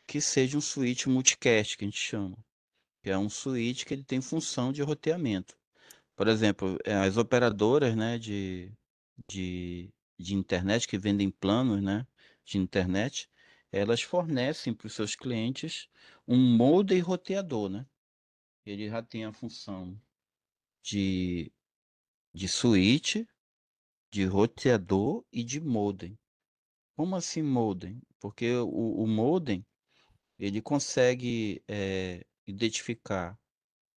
que seja um switch multicast, que a gente chama, que é um switch que ele tem função de roteamento. Por exemplo, as operadoras, né, de, de internet que vendem planos, né, de internet, elas fornecem para os seus clientes um modem roteador, né? Ele já tem a função de, de switch, de roteador e de modem. Como assim modem? Porque o modem ele consegue identificar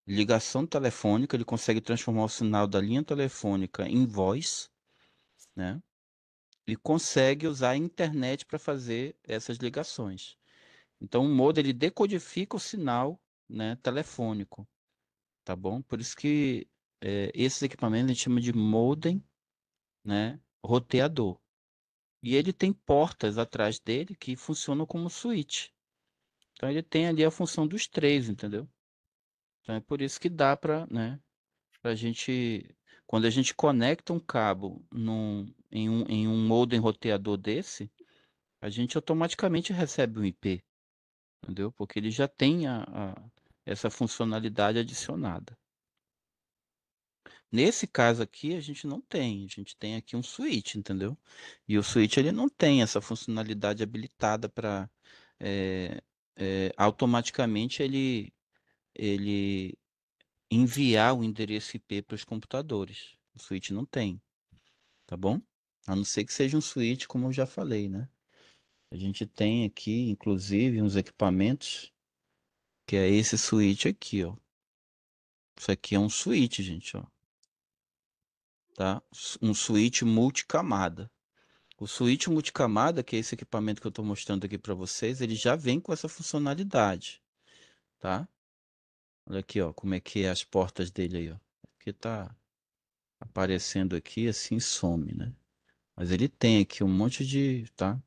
ligação telefônica, ele consegue transformar o sinal da linha telefônica em voz, né? E consegue usar a internet para fazer essas ligações. Então, o modem ele decodifica o sinal, né, telefônico, tá bom? Por isso que esses equipamentos a gente chama de modem, né, roteador. E ele tem portas atrás dele que funcionam como switch. Então, ele tem ali a função dos três, entendeu? Então, é por isso que dá para, né, pra gente, quando a gente conecta um cabo em um modem roteador desse, a gente automaticamente recebe um IP, entendeu? Porque ele já tem essa funcionalidade adicionada. Nesse caso aqui, a gente não tem, a gente tem aqui um switch, entendeu? E o switch ele não tem essa funcionalidade habilitada para automaticamente ele enviar o endereço IP para os computadores. O switch não tem, tá bom? A não ser que seja um switch, como eu já falei, né? A gente tem aqui, inclusive, uns equipamentos que é esse switch aqui, ó. Isso aqui é um switch, gente, ó, tá? Um switch multicamada. O switch multicamada, que é esse equipamento que eu estou mostrando aqui para vocês, ele já vem com essa funcionalidade, tá? Olha aqui, ó, como é que é as portas dele aí, ó. Que tá aparecendo aqui, assim some, né? Mas ele tem aqui um monte de, tá?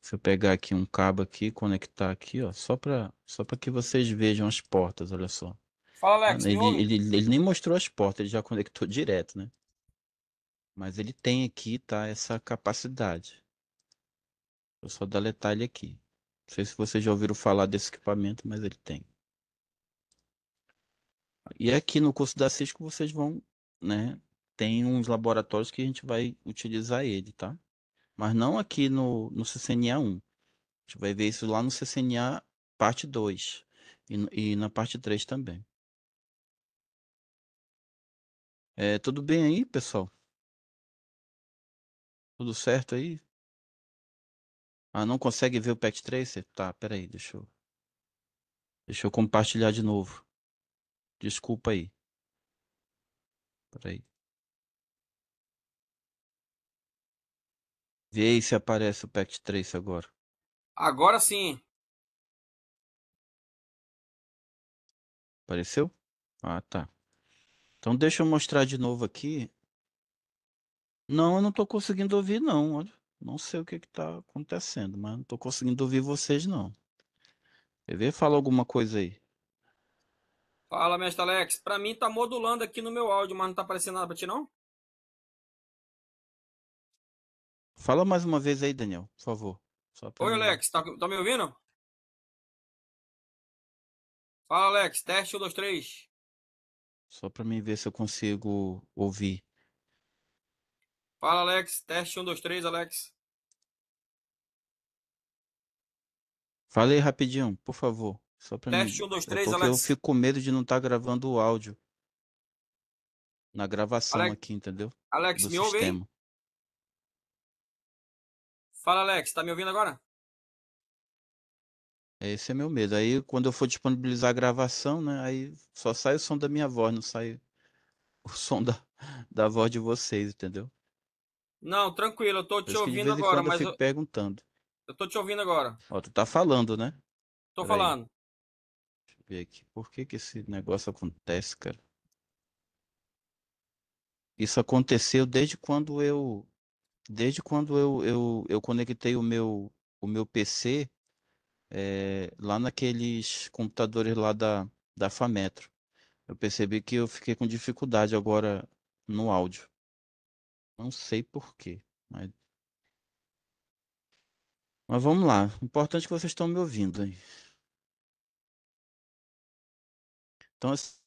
Se eu pegar aqui um cabo aqui, conectar aqui, ó, só para que vocês vejam as portas, olha só. Fala, Ah, Alex, me Ele, ouve? ele, ele nem mostrou as portas, ele já conectou direto, né? Mas ele tem aqui, tá, essa capacidade. Eu só deletar ele aqui. Não sei se vocês já ouviram falar desse equipamento, mas ele tem. E aqui no curso da Cisco vocês vão, né? Tem uns laboratórios que a gente vai utilizar ele, tá? Mas não aqui no CCNA 1. A gente vai ver isso lá no CCNA parte 2 e na parte 3 também. Tudo bem aí, pessoal? Tudo certo aí? Ah, não consegue ver o Pact Tracer? Tá, peraí, deixa eu compartilhar de novo. Desculpa aí. Peraí. Vê aí se aparece o Pact Trace agora. Agora sim. Apareceu? Ah, tá. Então deixa eu mostrar de novo aqui. Não, eu não tô conseguindo ouvir não, olha. Não sei o que que tá acontecendo, mas não tô conseguindo ouvir vocês não. Quer ver? Fala alguma coisa aí. Fala, mestre Alex. Pra mim tá modulando aqui no meu áudio, mas não tá aparecendo nada pra ti, não? Fala mais uma vez aí, Daniel, por favor. Só pra Oi, mim. Alex. Tá me ouvindo? Fala, Alex. Teste 1, 2, 3. Só pra mim ver se eu consigo ouvir. Fala, Alex. Teste 1, 2, 3, Alex. Fala aí rapidinho, por favor. Só pra Teste mim. 1, 2, É 3, porque eu Alex. fico com medo de não estar gravando o áudio na gravação Alex, aqui, entendeu? Alex, Do me ouve aí? sistema. Fala, Alex. Tá me ouvindo agora? Esse é meu medo. Aí, quando eu for disponibilizar a gravação, né? Aí só sai o som da minha voz, não sai o som da voz de vocês, entendeu? Não, tranquilo. Eu tô Por te isso que de ouvindo vez em agora, quando eu mas fico perguntando. eu tô te ouvindo agora. Ó, tu tá falando, né? Tô Peraí, falando. deixa eu ver aqui. Por que que esse negócio acontece, cara? Isso aconteceu desde quando eu conectei o meu PC lá naqueles computadores lá da Fametro. Eu percebi que eu fiquei com dificuldade agora no áudio. Não sei por quê, mas vamos lá. O importante é que vocês estão me ouvindo, hein? Então, assim,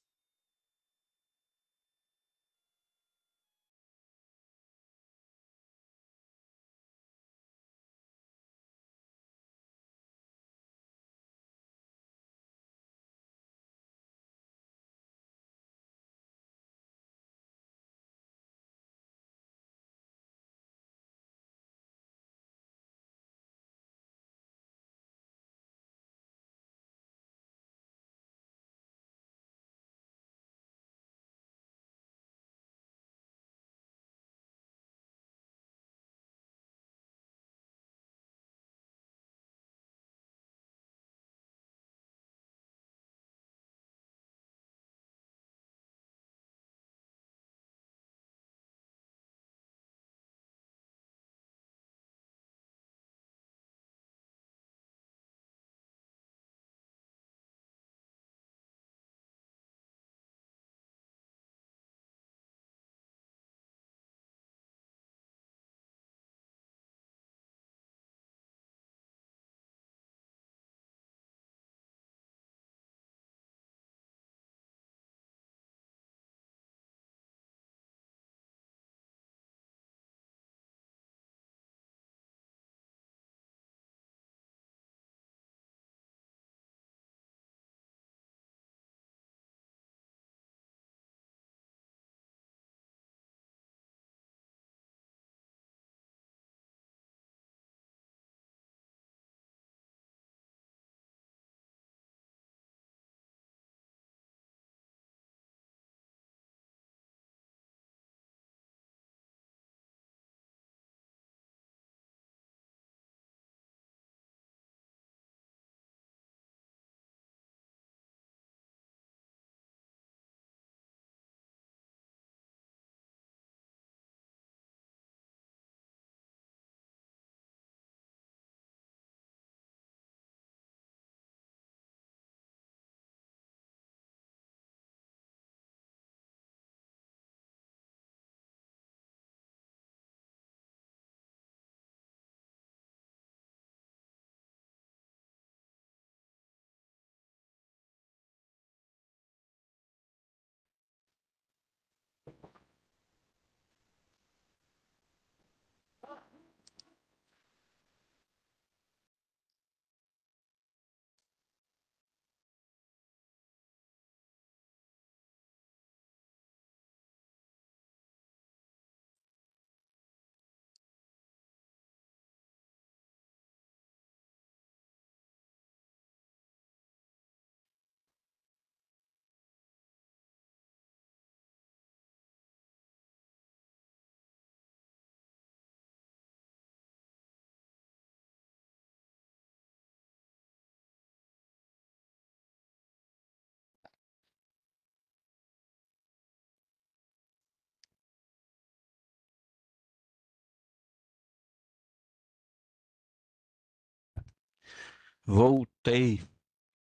Voltei.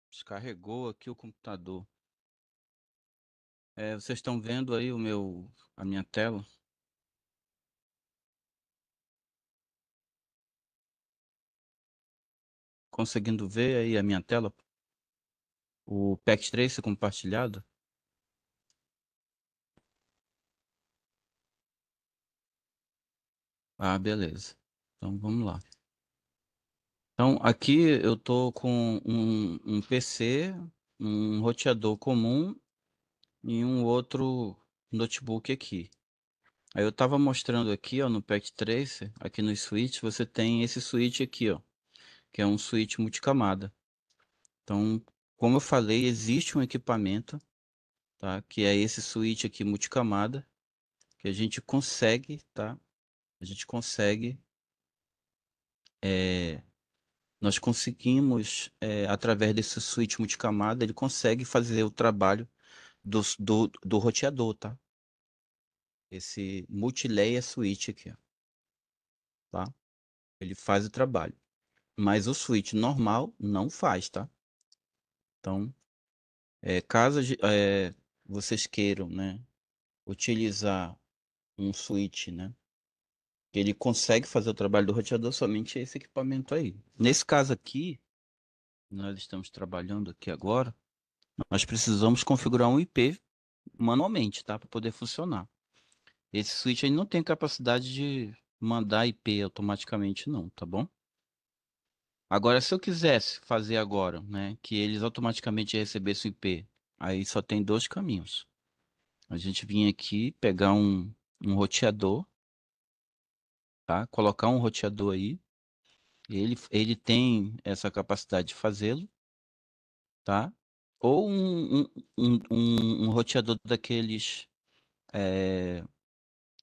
Descarregou aqui o computador. Vocês estão vendo aí a minha tela? Conseguindo ver aí a minha tela? O Pact Trace compartilhado? Ah, beleza. Então vamos lá. Então aqui eu tô com um PC, um roteador comum e um outro notebook aqui. Aí eu tava mostrando aqui, ó, no Pact Tracer, aqui no switch, você tem esse switch aqui, ó, que é um switch multicamada. Então, como eu falei, existe um equipamento, tá? Que é esse switch aqui multicamada, que a gente consegue, tá? A gente consegue, é, nós conseguimos, através desse switch multicamada, ele consegue fazer o trabalho do roteador, tá? Esse multilayer switch aqui, ó, tá? Ele faz o trabalho. Mas o switch normal não faz, tá? Então, caso vocês queiram, né, utilizar um switch, né, que ele consegue fazer o trabalho do roteador, somente esse equipamento aí. Nesse caso aqui, nós estamos trabalhando aqui agora, nós precisamos configurar um IP manualmente, tá, para poder funcionar. Esse switch aí não tem capacidade de mandar IP automaticamente não, tá bom? Agora, se eu quisesse fazer agora, né, que eles automaticamente recebessem o IP, aí só tem dois caminhos. A gente vinha aqui pegar um roteador, tá? Colocar um roteador aí. Ele tem essa capacidade de fazê-lo, tá? Ou um roteador daqueles é,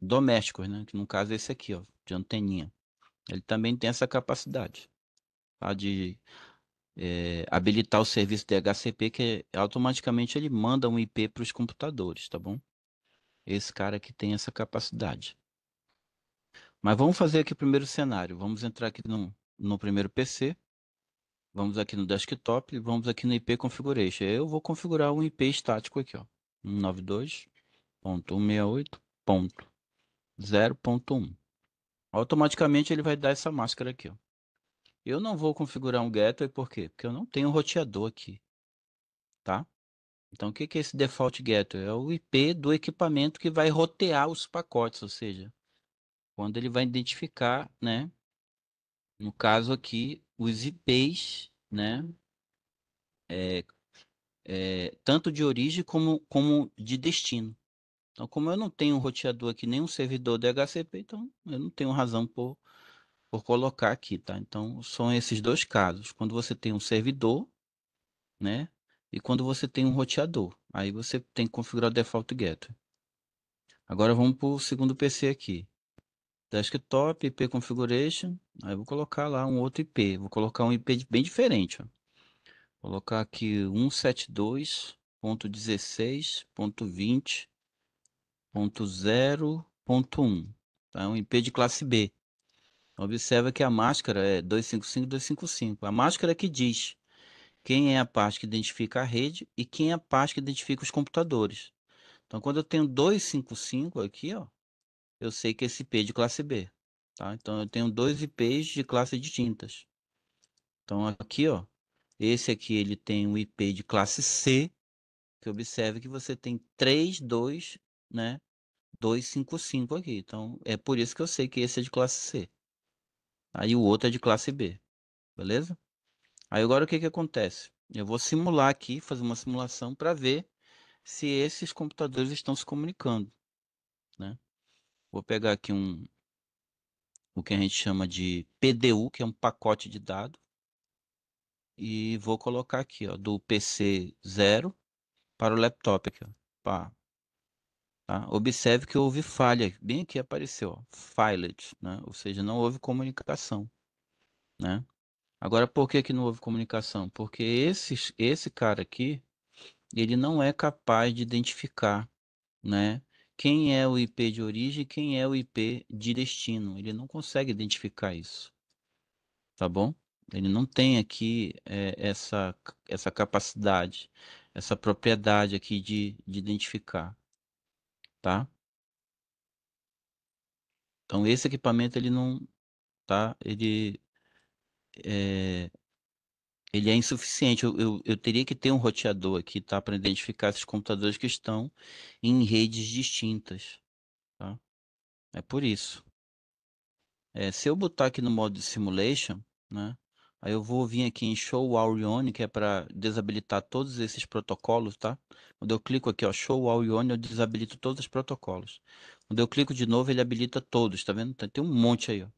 domésticos, né? Que no caso é esse aqui, ó, de anteninha. Ele também tem essa capacidade, tá? De habilitar o serviço DHCP, que automaticamente ele manda um IP para os computadores, tá bom? Esse cara aqui tem essa capacidade. Mas vamos fazer aqui o primeiro cenário. Vamos entrar aqui no primeiro PC. Vamos aqui no desktop e vamos aqui no IP Configuration. Eu vou configurar um IP estático aqui, ó. 192.168.0.1. Automaticamente ele vai dar essa máscara aqui, ó. Eu não vou configurar um gateway, por quê? Porque eu não tenho roteador aqui, tá? Então, o que que é esse default gateway? É o IP do equipamento que vai rotear os pacotes, ou seja, quando ele vai identificar, né? No caso aqui, os IPs, né? Tanto de origem como de destino. Então, como eu não tenho um roteador aqui, nem um servidor DHCP, então eu não tenho razão por colocar aqui, tá? Então, são esses dois casos. Quando você tem um servidor, né? E quando você tem um roteador. Aí você tem que configurar o default gateway. Agora vamos para o segundo PC aqui. Desktop, IP configuration. Aí eu vou colocar lá um outro IP. Vou colocar um IP bem diferente, ó. Vou colocar aqui 172.16.20.0.1. Tá? É um IP de classe B. Observa que a máscara é 255.255. A máscara que diz quem é a parte que identifica a rede e quem é a parte que identifica os computadores. Então, quando eu tenho 255 aqui, ó, eu sei que esse IP é de classe B. Tá? Então, eu tenho dois IPs de classe distintas. Então, aqui, ó, esse aqui ele tem um IP de classe C, que observe que você tem 32, né, 255 aqui. Então, é por isso que eu sei que esse é de classe C. Aí o outro é de classe B, beleza? Aí agora o que que acontece? Eu vou simular aqui, fazer uma simulação para ver se esses computadores estão se comunicando, né? Vou pegar aqui o que a gente chama de PDU, que é um pacote de dados, e vou colocar aqui, ó, do PC 0 para o laptop aqui, ó. Pá, tá? Observe que houve falha, bem aqui apareceu, ó, failed, né? Ou seja, não houve comunicação, né? Agora, por que que não houve comunicação? Porque esse cara aqui, ele não é capaz de identificar, né, quem é o IP de origem e quem é o IP de destino. Ele não consegue identificar isso, tá bom? Ele não tem aqui essa capacidade, essa propriedade aqui de identificar, tá? Então esse equipamento ele não, tá? É, ele é insuficiente. Eu teria que ter um roteador aqui, tá? Para identificar esses computadores que estão em redes distintas, tá? É por isso. Se eu botar aqui no modo de simulation, né? Aí eu vou vir aqui em Show All Ion, que é para desabilitar todos esses protocolos, tá? Quando eu clico aqui, ó, Show All Ion, eu desabilito todos os protocolos. Quando eu clico de novo, ele habilita todos, tá vendo? Tem um monte aí, ó.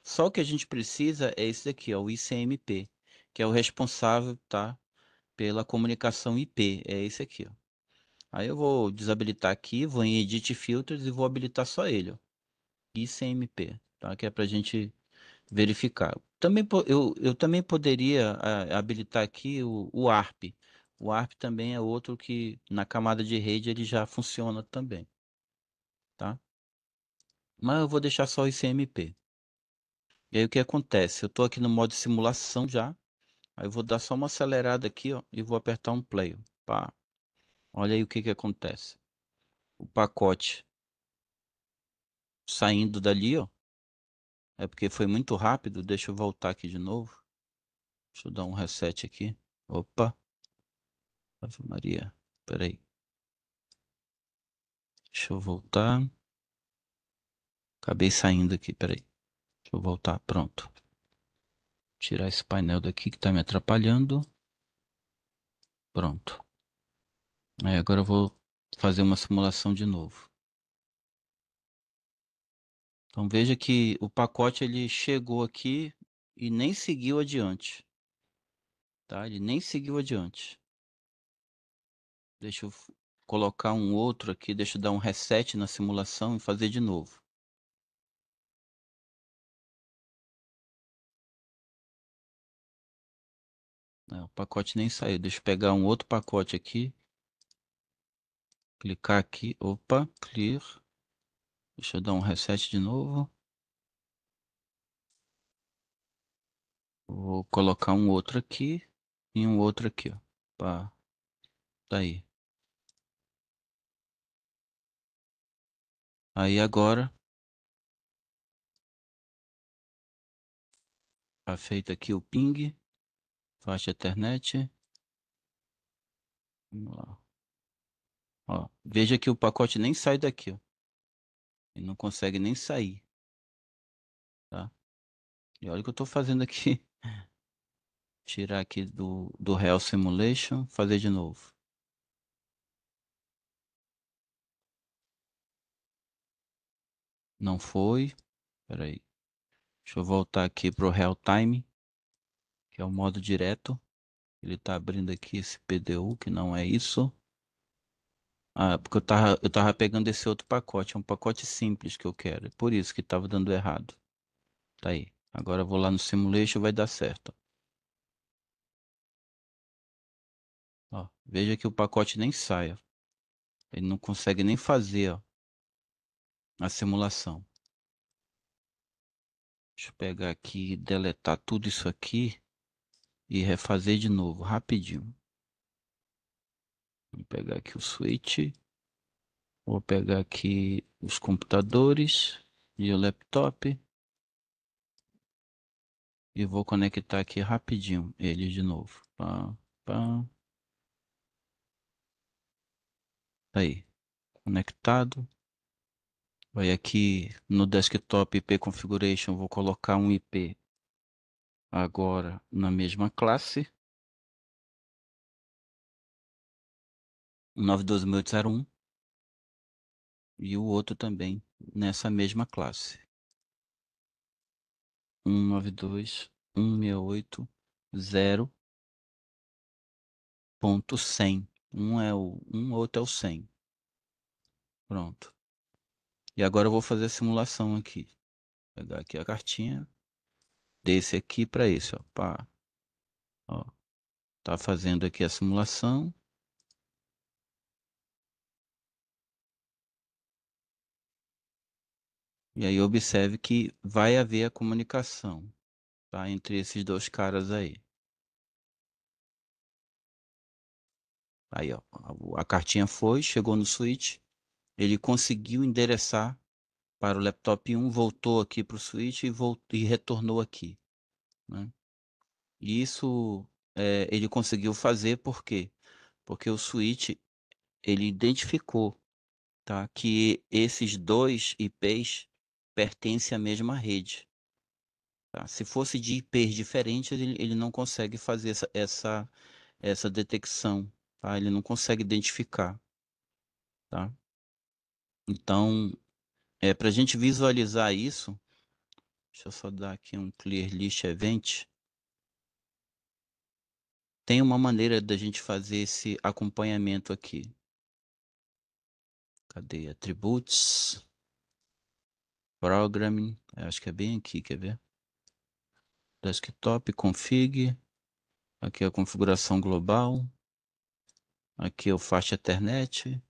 Só o que a gente precisa é esse daqui, ó, o ICMP, que é o responsável, tá? Pela comunicação IP. É esse aqui, ó. Aí eu vou desabilitar aqui, vou em Edit Filters e vou habilitar só ele, ó. ICMP, tá? Que é pra gente verificar. Também, eu também poderia habilitar aqui o ARP. O ARP também é outro que na camada de rede ele já funciona também, tá? Mas eu vou deixar só o ICMP. E aí o que acontece? Eu estou aqui no modo simulação já. Aí eu vou dar só uma acelerada aqui, ó, e vou apertar um play. Pá. Olha aí o que que acontece. O pacote saindo dali, ó. É porque foi muito rápido. Deixa eu voltar aqui de novo. Deixa eu dar um reset aqui. Opa. Ave Maria. Peraí. Deixa eu voltar. Acabei saindo aqui, peraí. Deixa eu voltar, pronto. Tirar esse painel daqui que tá me atrapalhando. Pronto. Aí agora eu vou fazer uma simulação de novo. Então veja que o pacote ele chegou aqui e nem seguiu adiante, tá? Ele nem seguiu adiante. Deixa eu colocar um outro aqui, deixa eu dar um reset na simulação e fazer de novo. O pacote nem saiu. Deixa eu pegar um outro pacote aqui. Clicar aqui. Opa, clear. Deixa eu dar um reset de novo. Vou colocar um outro aqui e um outro aqui, ó. Pá, tá aí. Aí agora, tá feito aqui o ping, faixa Ethernet. Vamos lá. Ó, veja que o pacote nem sai daqui, ó. Ele não consegue nem sair, tá? E olha o que eu tô fazendo aqui. Tirar aqui do Real Simulation, fazer de novo. Não foi. Espera aí. Deixa eu voltar aqui pro Real Time, que é o modo direto. Ele tá abrindo aqui esse PDU, que não é isso. Ah, porque eu tava pegando esse outro pacote. É um pacote simples que eu quero. É por isso que tava dando errado. Tá aí. Agora eu vou lá no Simulation, vai dar certo. Ó, veja que o pacote nem sai, ó. Ele não consegue nem fazer, ó, a simulação. Deixa eu pegar aqui e deletar tudo isso aqui e refazer de novo, rapidinho. Vou pegar aqui o switch. Vou pegar aqui os computadores e o laptop. E vou conectar aqui rapidinho ele de novo. Pá, pá. Tá aí, conectado. Vai aqui no desktop IP configuration, vou colocar um IP agora na mesma classe, 92.801, e o outro também nessa mesma classe, 192.168.0.100. Um é o outro é o 100. Pronto. E agora eu vou fazer a simulação aqui. Pegar aqui a cartinha desse aqui para esse, ó. Pá, ó. Tá fazendo aqui a simulação. E aí observe que vai haver a comunicação. tá? Entre esses dois caras aí. Aí, ó, a cartinha foi, chegou no switch, ele conseguiu endereçar para o laptop 1, voltou aqui para o switch e retornou aqui, né? E isso ele conseguiu fazer por quê? Porque o switch ele identificou, tá, que esses dois IPs pertencem à mesma rede. Tá? Se fosse de IPs diferentes, ele não consegue fazer essa detecção, tá? Ele não consegue identificar, tá? Então, para a gente visualizar isso, deixa eu só dar aqui um clear list event. Tem uma maneira da gente fazer esse acompanhamento aqui. Cadê? Attributes, Programming, acho que é bem aqui, quer ver? Desktop, Config, aqui é a configuração global, aqui é o Fast Ethernet.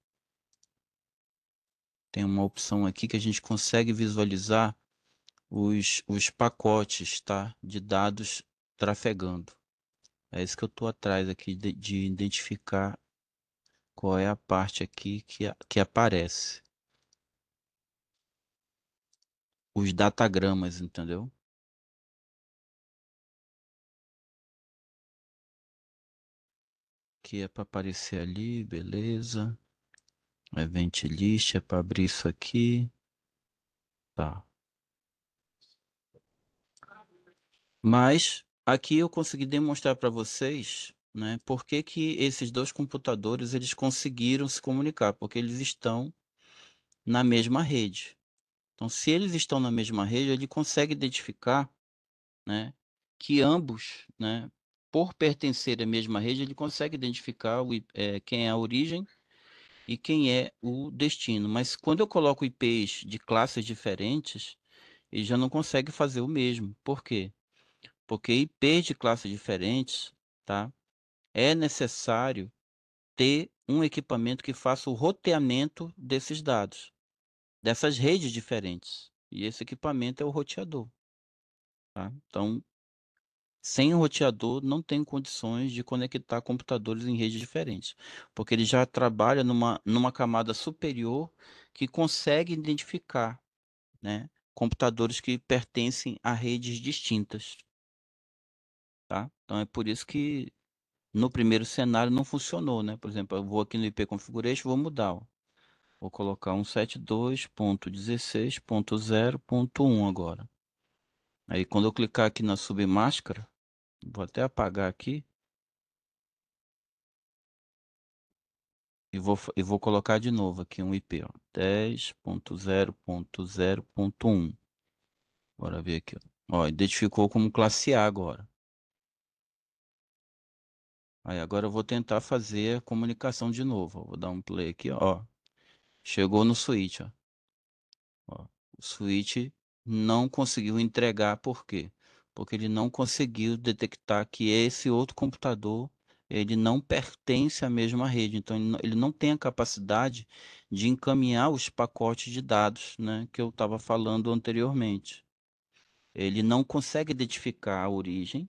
Tem uma opção aqui que a gente consegue visualizar os pacotes, tá? De dados trafegando. É isso que eu estou atrás aqui de identificar qual é a parte aqui que aparece. Os datagramas, entendeu? Que é para aparecer ali, beleza. Event list é para abrir isso aqui. Tá. Mas aqui eu consegui demonstrar para vocês, né, por que que esses dois computadores eles conseguiram se comunicar, porque eles estão na mesma rede. Então, se eles estão na mesma rede, ele consegue identificar, né, que ambos, né, por pertencer à mesma rede, ele consegue identificar quem é a origem e quem é o destino. Mas quando eu coloco IPs de classes diferentes, ele já não consegue fazer o mesmo. Por quê? Porque IPs de classes diferentes, tá? É necessário ter um equipamento que faça o roteamento desses dados, dessas redes diferentes. E esse equipamento é o roteador, tá? Então, sem o roteador, não tem condições de conectar computadores em redes diferentes, porque ele já trabalha numa camada superior que consegue identificar, né, computadores que pertencem a redes distintas, tá? Então é por isso que no primeiro cenário não funcionou, né? Por exemplo, eu vou aqui no IP Configuration, vou mudar, ó. Vou colocar 172.16.0.1 agora. Aí quando eu clicar aqui na submáscara, vou até apagar aqui e vou colocar de novo aqui um IP, ó, 10.0.0.1. Bora ver aqui, ó. Ó, identificou como classe A agora. Aí agora eu vou tentar fazer a comunicação de novo, ó. Vou dar um play aqui, ó. Chegou no switch, ó. Ó, o switch não conseguiu entregar, por quê? Porque ele não conseguiu detectar que esse outro computador ele não pertence à mesma rede, então ele não tem a capacidade de encaminhar os pacotes de dados, né, que eu estava falando anteriormente. Ele não consegue identificar a origem.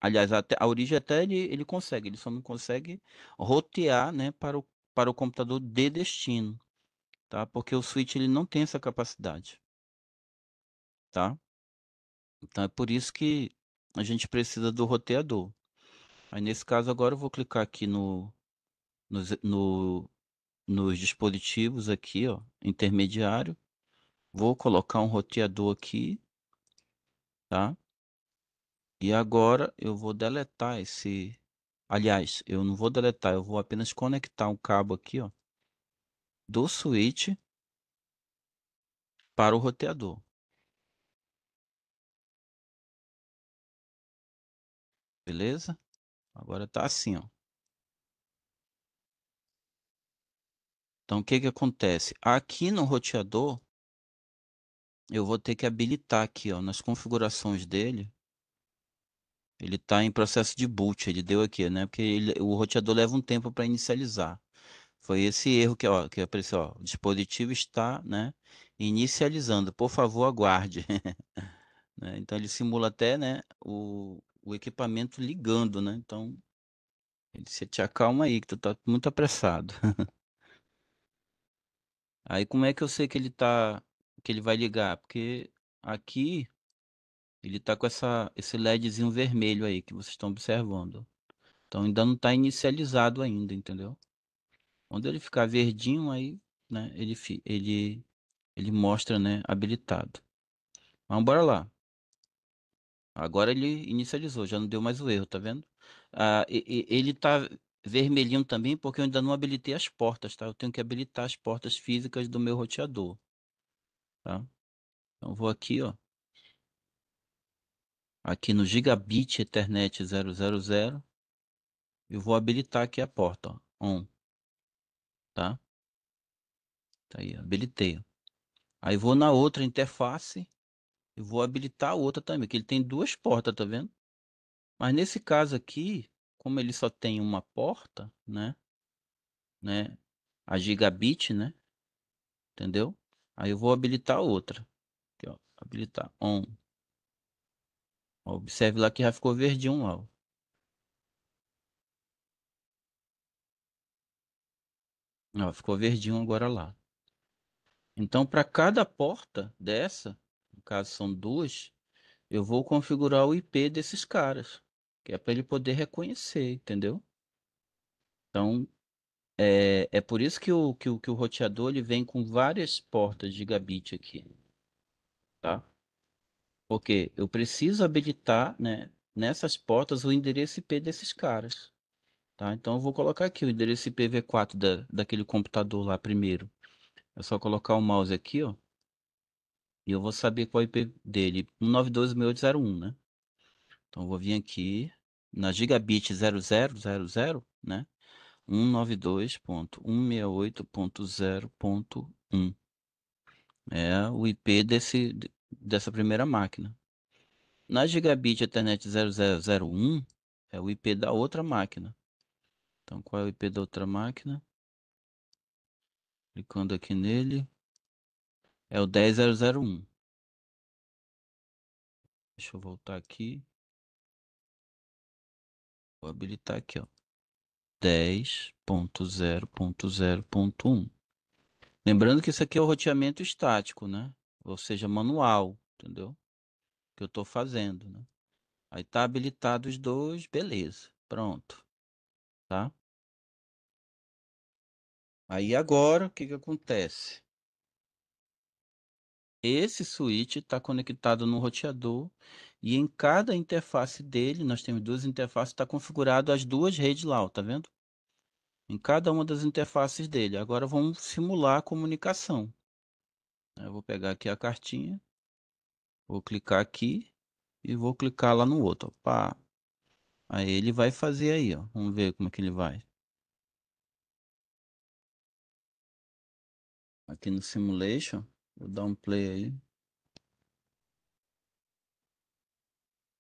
Aliás, até, a origem até ele consegue, ele só não consegue rotear, né, para o computador de destino, tá? Porque o switch ele não tem essa capacidade, tá? Então é por isso que a gente precisa do roteador. Aí nesse caso agora eu vou clicar aqui nos, no, nos dispositivos aqui, ó, intermediário. Vou colocar um roteador aqui, tá? E agora eu vou deletar esse. Aliás, eu não vou deletar, eu vou apenas conectar um cabo aqui, ó, do switch para o roteador. Beleza? Agora tá assim, ó. Então o que que acontece? Aqui no roteador eu vou ter que habilitar aqui, ó, nas configurações dele. Ele está em processo de boot, ele deu aqui, né? Porque o roteador leva um tempo para inicializar. Foi esse erro que apareceu, ó. O dispositivo está, né, inicializando. Por favor, aguarde. né? Então ele simula até, né, o equipamento ligando, né? Então ele se te acalma aí, que tu tá muito apressado. Aí como é que eu sei que que ele vai ligar? Porque aqui ele tá com esse LEDzinho vermelho aí que vocês estão observando. Então ainda não está inicializado ainda, entendeu? Quando ele ficar verdinho aí, né, ele mostra, né, habilitado. Vamos bora lá. Agora ele inicializou, já não deu mais o erro, tá vendo? Ele tá vermelhinho também porque eu ainda não habilitei as portas, tá? Eu tenho que habilitar as portas físicas do meu roteador, tá? Então vou aqui, ó, aqui no Gigabit Ethernet 000 e vou habilitar aqui a porta, ó, on, tá? Tá aí, habilitei. Aí vou na outra interface e vou habilitar a outra também, que ele tem duas portas, tá vendo? Mas nesse caso aqui, como ele só tem uma porta, né? A gigabit, né? Entendeu? Aí eu vou habilitar a outra. Aqui, ó, habilitar on. Ó, observe lá que já ficou verdinho lá, ó. Ó, ficou verdinho agora lá. Então, para cada porta dessa, no caso são duas, eu vou configurar o IP desses caras, que é para ele poder reconhecer, entendeu? Então, é por isso que o roteador ele vem com várias portas gigabit aqui, tá? Porque eu preciso habilitar, né, nessas portas o endereço IP desses caras, tá? Então eu vou colocar aqui o endereço IPv4 daquele computador lá primeiro. É só colocar o mouse aqui, ó, e eu vou saber qual é o IP dele, 192.168.0.1, né? Então eu vou vir aqui na gigabit 0000, né? 192.168.0.1 é o IP dessa primeira máquina. Na Gigabit Ethernet 0001 é o IP da outra máquina. Então, qual é o IP da outra máquina? Clicando aqui nele, é o 10.001. Deixa eu voltar aqui. Vou habilitar aqui, ó. 10.0.0.1. Lembrando que isso aqui é o roteamento estático, né? Ou seja, manual, entendeu? Que eu estou fazendo, né? Aí tá habilitado os dois, beleza. Pronto, tá? Aí agora, o que que acontece? Esse switch está conectado no roteador e em cada interface dele, nós temos duas interfaces, está configurado as duas redes lá, ó, tá vendo? Em cada uma das interfaces dele. Agora vamos simular a comunicação. Eu vou pegar aqui a cartinha, vou clicar aqui e vou clicar lá no outro, ó. Pá. Aí ele vai fazer aí, ó. Vamos ver como é que ele vai. Aqui no simulation, vou dar um play aí.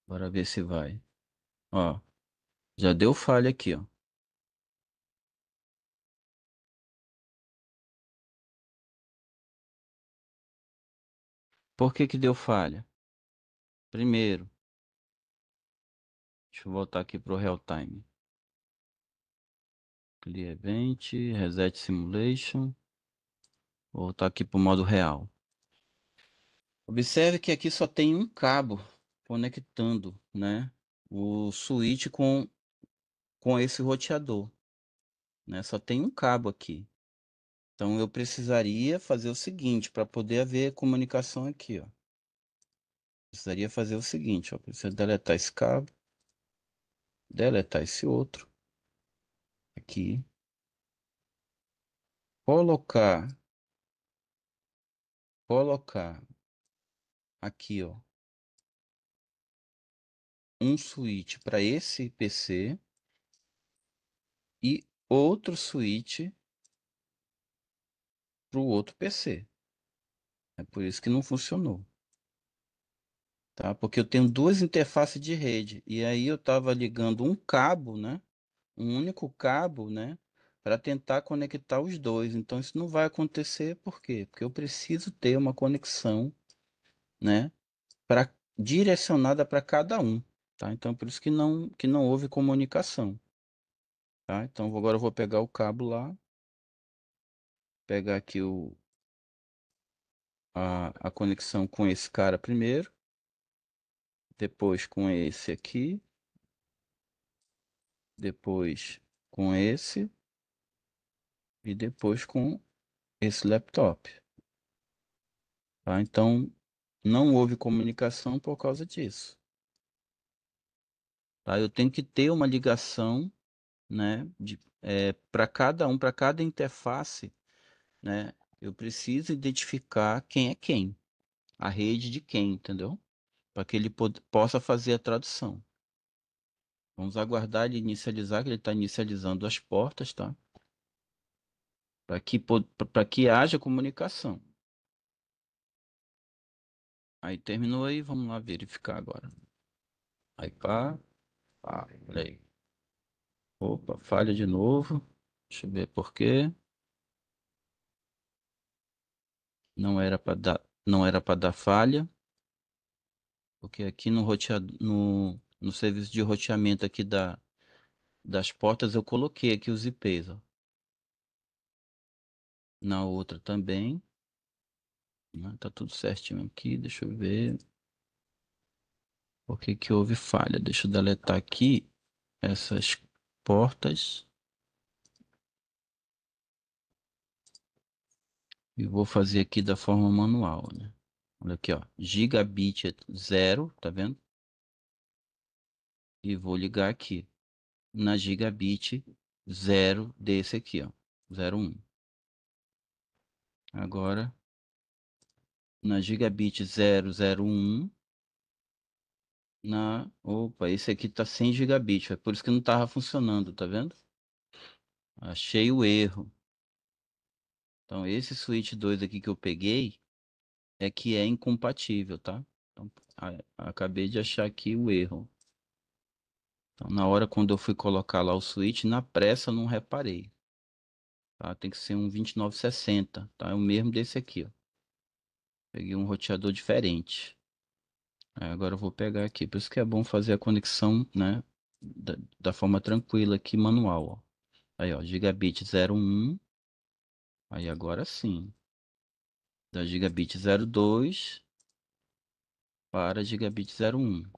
Bora ver se vai. Ó, já deu falha aqui, ó. Por que que deu falha? Primeiro, deixa eu voltar aqui pro real time. Clear event, reset simulation. Vou voltar aqui pro modo real. Observe que aqui só tem um cabo conectando, né, o switch com esse roteador, né? Só tem um cabo aqui. Então eu precisaria fazer o seguinte para poder haver comunicação aqui, ó. Precisaria fazer o seguinte, ó, preciso deletar esse cabo, deletar esse outro aqui, colocar, colocar aqui, ó, um switch para esse PC e outro switch para o outro PC. É por isso que não funcionou, tá? Porque eu tenho duas interfaces de rede e aí eu estava ligando um cabo, né? Um único cabo, né? Para tentar conectar os dois. Então isso não vai acontecer, por quê? Porque eu preciso ter uma conexão, né? Para direcionada para cada um, tá? Então, por isso que não houve comunicação, tá? Então, agora eu vou pegar o cabo lá, pegar aqui a conexão com esse cara primeiro, depois com esse aqui, depois com esse e depois com esse laptop, tá? Então, não houve comunicação por causa disso, tá? Eu tenho que ter uma ligação, né, para cada um, para cada interface, né? Eu preciso identificar quem é quem, a rede de quem, entendeu? Para que ele possa fazer a tradução. Vamos aguardar ele inicializar, que ele está inicializando as portas, tá? Para que haja comunicação. Aí terminou aí, vamos lá verificar agora. Aí pá, olha aí. Opa, falha de novo. Deixa eu ver por quê. Não era para dar falha, porque aqui no serviço de roteamento aqui das portas eu coloquei aqui os IPs, ó. Na outra também, né? Tá tudo certinho aqui, deixa eu ver. Por que que houve falha? Deixa eu deletar aqui essas portas e vou fazer aqui da forma manual, né? Olha aqui, ó, gigabit é 0, tá vendo? E vou ligar aqui na gigabit 0 desse aqui, ó, 01. Agora na gigabit 001 opa, esse aqui tá 100 gigabit, é por isso que não tava funcionando, tá vendo? Achei o erro. Então esse switch 2 aqui que eu peguei é que é incompatível, tá? Então, acabei de achar aqui o erro. Então, na hora quando eu fui colocar lá o switch, na pressa eu não reparei. Tá? Tem que ser um 2960, tá? É o mesmo desse aqui, ó. Peguei um roteador diferente. Aí agora eu vou pegar aqui. Por isso que é bom fazer a conexão, né? Da forma tranquila aqui, manual, ó. Aí, ó, gigabit 01. Aí agora sim. Da gigabit 02 para gigabit 01.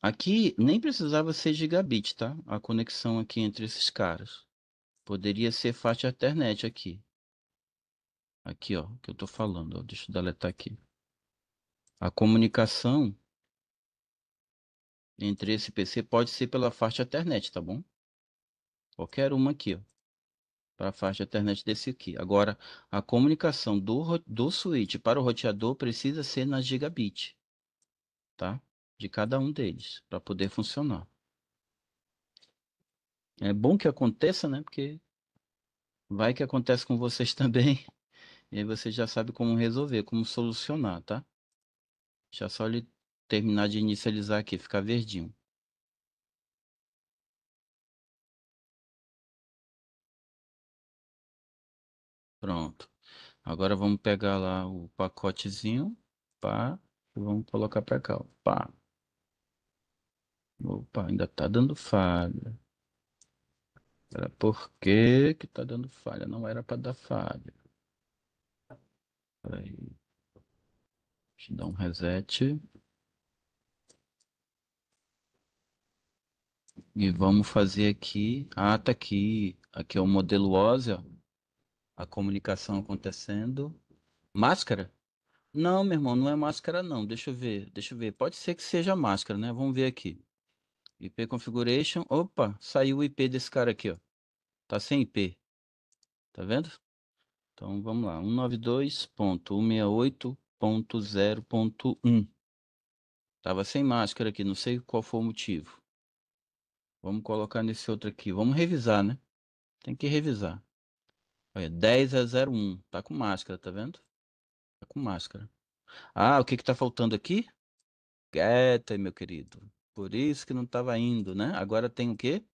Aqui nem precisava ser gigabit, tá? A conexão aqui entre esses caras. Poderia ser faixa Ethernet aqui. Aqui, ó, que eu tô falando, ó. Deixa eu deletar aqui. A comunicação entre esse PC pode ser pela faixa Ethernet, tá bom? Qualquer uma aqui, ó. Para a faixa Ethernet desse aqui. Agora, a comunicação do switch para o roteador precisa ser na gigabit, tá? De cada um deles, para poder funcionar. É bom que aconteça, né? Porque vai que acontece com vocês também. E aí você já sabe como resolver, como solucionar, tá? Já só ele terminar de inicializar aqui, ficar verdinho. Pronto. Agora vamos pegar lá o pacotezinho, pá, e vamos colocar para cá, ó, pá. Opa, ainda tá dando falha. Por que que tá dando falha? Não era para dar falha. Peraí, deixa eu dar um reset. E vamos fazer aqui. Ah, tá aqui. Aqui é o modelo OSI, ó. A comunicação acontecendo. Máscara? Não, meu irmão, não é máscara não. Deixa eu ver, deixa eu ver. Pode ser que seja máscara, né? Vamos ver aqui. IP configuration. Opa, saiu o IP desse cara aqui, ó. Tá sem IP. Tá vendo? Então vamos lá. 192.168.0.1. Tava sem máscara aqui, não sei qual foi o motivo. Vamos colocar nesse outro aqui. Vamos revisar, né? Tem que revisar. Olha, 10 a 01. Tá com máscara, tá vendo? Tá com máscara. Ah, o que que tá faltando aqui? Quieta, meu querido. Por isso que não tava indo, né? Agora tem o quê?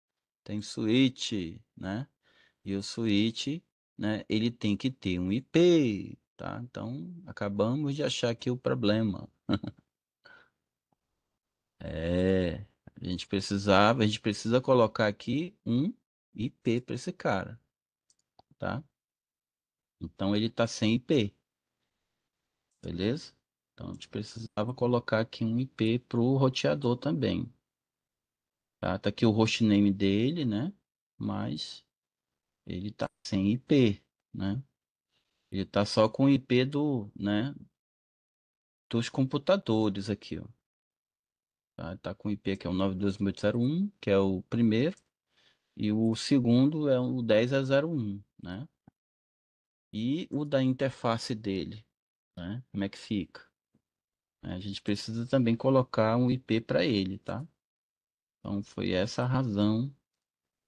Tem switch, né? E o switch, né? Ele tem que ter um IP. tá? Então, acabamos de achar aqui o problema. É, a gente precisa colocar aqui um IP para esse cara, tá? Então ele tá sem IP, beleza? Então a gente precisava colocar aqui um IP pro roteador também, tá? Tá aqui o hostname dele, né? Mas ele tá sem IP, né? Ele tá só com o IP né, dos computadores aqui, ó. Tá? Tá com o IP que é o 92801, que é o primeiro, e o segundo é o 10001, né? E o da interface dele, né? Como é que fica? A gente precisa também colocar um IP para ele, tá? Então foi essa a razão,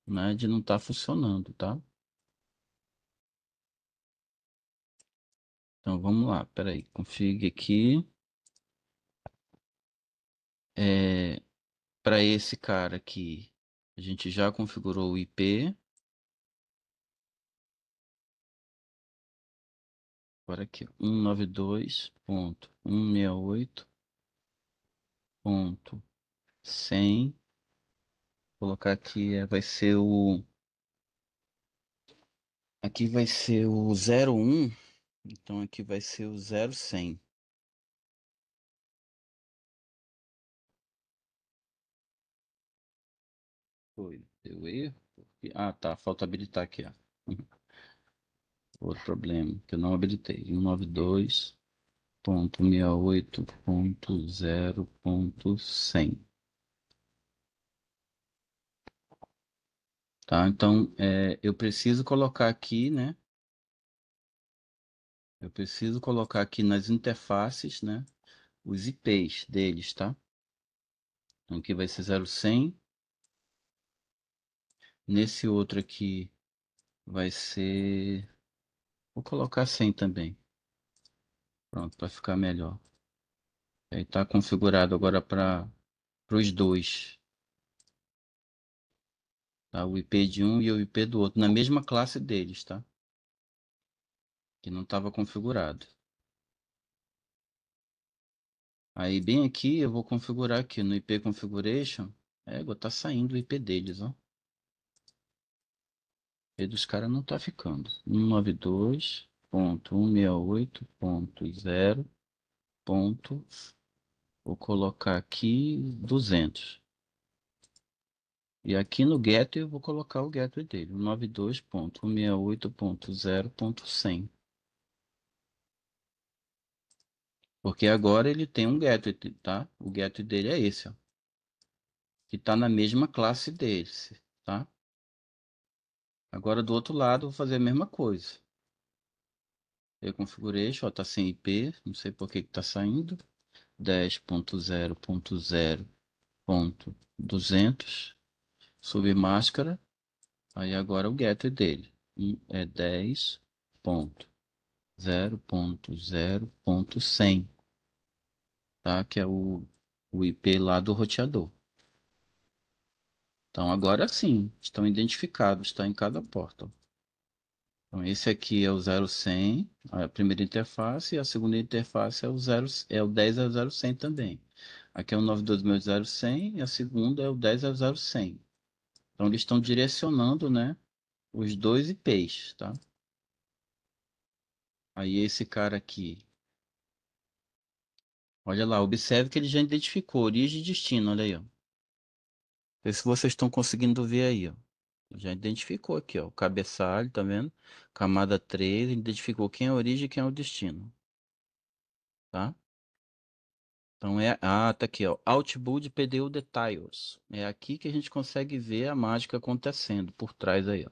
né, de não estar funcionando, tá? Então vamos lá, peraí, config aqui. Para esse cara aqui, a gente já configurou o IP. Agora aqui, 192.168.100. Colocar aqui, aqui vai ser o 01. Então aqui vai ser o 0100. Foi, deu erro. Ah, tá, falta habilitar aqui, ó. Outro problema, que eu não habilitei. 192.168.0.100. Tá, então eu preciso colocar aqui, né? Eu preciso colocar aqui nas interfaces, né? Os IPs deles, tá? Então aqui vai ser 0100. Nesse outro aqui vai ser. Vou colocar 100 também. Pronto, para ficar melhor. Aí tá configurado agora para os dois. Tá? O IP de um e o IP do outro, na mesma classe deles, tá? Que não estava configurado. Aí bem aqui eu vou configurar aqui no IP Configuration. Tá saindo o IP deles, ó. O IP dos caras não tá ficando. 192.168.0. Vou colocar aqui 200. E aqui no get eu vou colocar o gateway dele, 92.168.0.100. Porque agora ele tem um gateway, tá? O gateway dele é esse, ó. Que está na mesma classe deles, tá? Agora do outro lado eu vou fazer a mesma coisa. Eu configurei, ó, tá sem IP, não sei por que que tá saindo. 10.0.0.200 submáscara. Aí agora o gateway dele é 10.0.0.100, tá? Que é o IP lá do roteador. Então agora sim, estão identificados, está em cada porta. Então esse aqui é o 0100, a primeira interface, e a segunda interface é o 10 a 0100 também. Aqui é o 9200100 e a segunda é o 10 a 0100. Então eles estão direcionando, né, os dois IPs, tá? Aí esse cara aqui, olha lá, observe que ele já identificou origem e destino, olha aí, ó. Vê se vocês estão conseguindo ver aí, ó. Já identificou aqui, ó, o cabeçalho, tá vendo? Camada 3, identificou quem é a origem e quem é o destino, tá? Então tá aqui, ó, Outboard PDU Details. É aqui que a gente consegue ver a mágica acontecendo por trás aí, ó.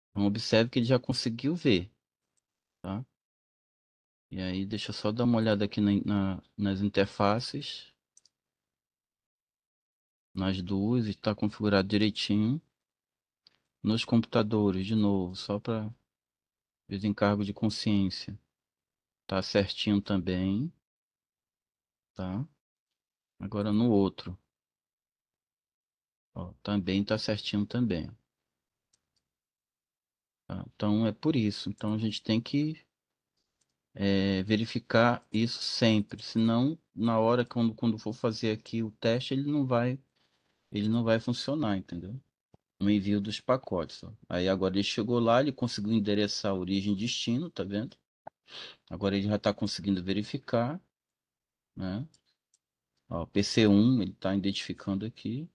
Então observe que ele já conseguiu ver, tá? E aí deixa eu só dar uma olhada aqui nas interfaces, nas duas, está configurado direitinho. Nos computadores, de novo, só para desencargo de consciência. Tá certinho também, tá? Agora no outro, ó, também tá certinho também. tá? Então é por isso. Então a gente tem que verificar isso sempre, senão na hora quando for fazer aqui o teste ele não vai funcionar, entendeu? No envio dos pacotes. Ó. Aí agora ele chegou lá, ele conseguiu endereçar a origem e destino, tá vendo? Agora ele já está conseguindo verificar, né? Ó, PC1 ele está identificando aqui,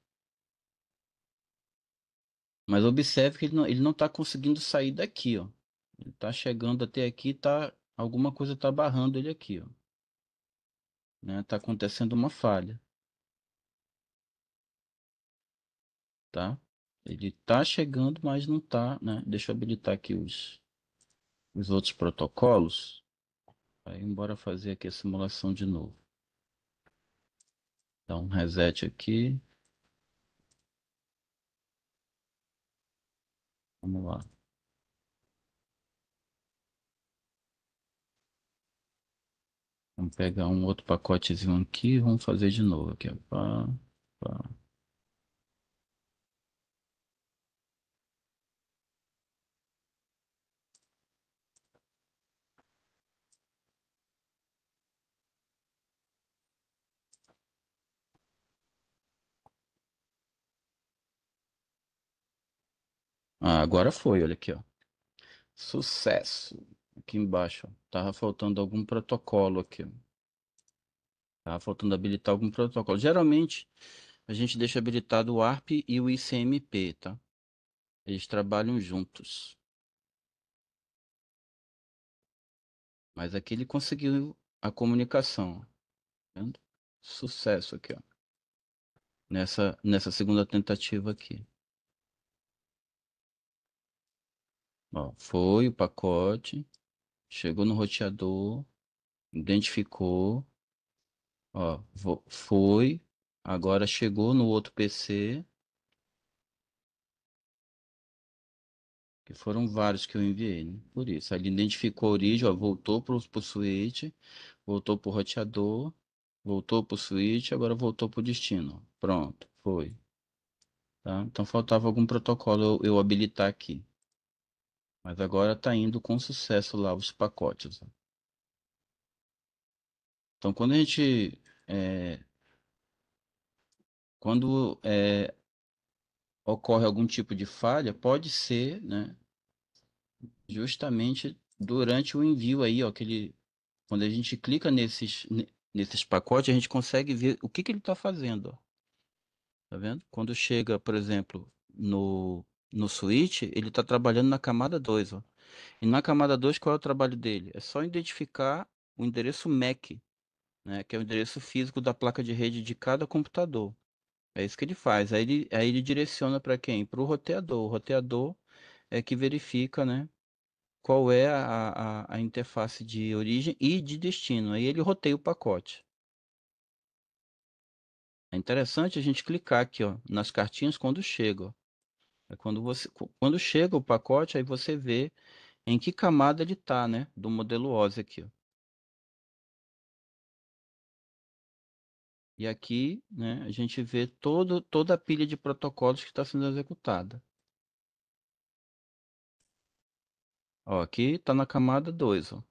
mas observe que ele não está conseguindo sair daqui, ó. Ele está chegando até aqui, tá alguma coisa está barrando ele aqui, ó, né? Tá acontecendo uma falha, tá? Ele está chegando, mas não está, né? Deixa eu habilitar aqui os outros protocolos. Aí, bora fazer aqui a simulação de novo. Dá um reset aqui. Vamos lá. Vamos pegar um outro pacotezinho aqui e vamos fazer de novo aqui. Ó. Pá, pá. Ah, agora foi, olha aqui, ó. Sucesso. Aqui embaixo, ó. Tava faltando algum protocolo aqui, ó. Tava faltando habilitar algum protocolo. Geralmente, a gente deixa habilitado o ARP e o ICMP, tá? Eles trabalham juntos. Mas aqui ele conseguiu a comunicação, ó. Tá vendo? Sucesso aqui, ó. Nessa segunda tentativa aqui. Ó, foi o pacote, chegou no roteador, identificou, ó, foi, agora chegou no outro PC, que foram vários que eu enviei, né? Por isso, aí ele identificou a origem, ó, voltou pro switch, voltou pro roteador, voltou pro switch, agora voltou pro destino. Pronto, foi. Tá? Então faltava algum protocolo eu habilitar aqui. Mas agora está indo com sucesso lá os pacotes. Ó. Então quando a gente é, quando ocorre algum tipo de falha, pode ser, né, justamente durante o envio aí, ó, quando a gente clica nesses pacotes, a gente consegue ver o que ele está fazendo, ó. Tá vendo? Quando chega, por exemplo, no switch, ele está trabalhando na camada 2, ó. E na camada 2 qual é o trabalho dele? É só identificar o endereço MAC, né, que é o endereço físico da placa de rede de cada computador. É isso que ele faz. Aí ele direciona para quem? Para o roteador. O roteador é que verifica, né, qual é a interface de origem e de destino. Aí ele roteia o pacote. É interessante a gente clicar aqui, ó, nas cartinhas quando chega. Ó. É quando chega o pacote, aí você vê em que camada ele está, né, do modelo OSI aqui. Ó. E aqui, né, a gente vê toda a pilha de protocolos que está sendo executada. Ó, aqui está na camada 2, ó,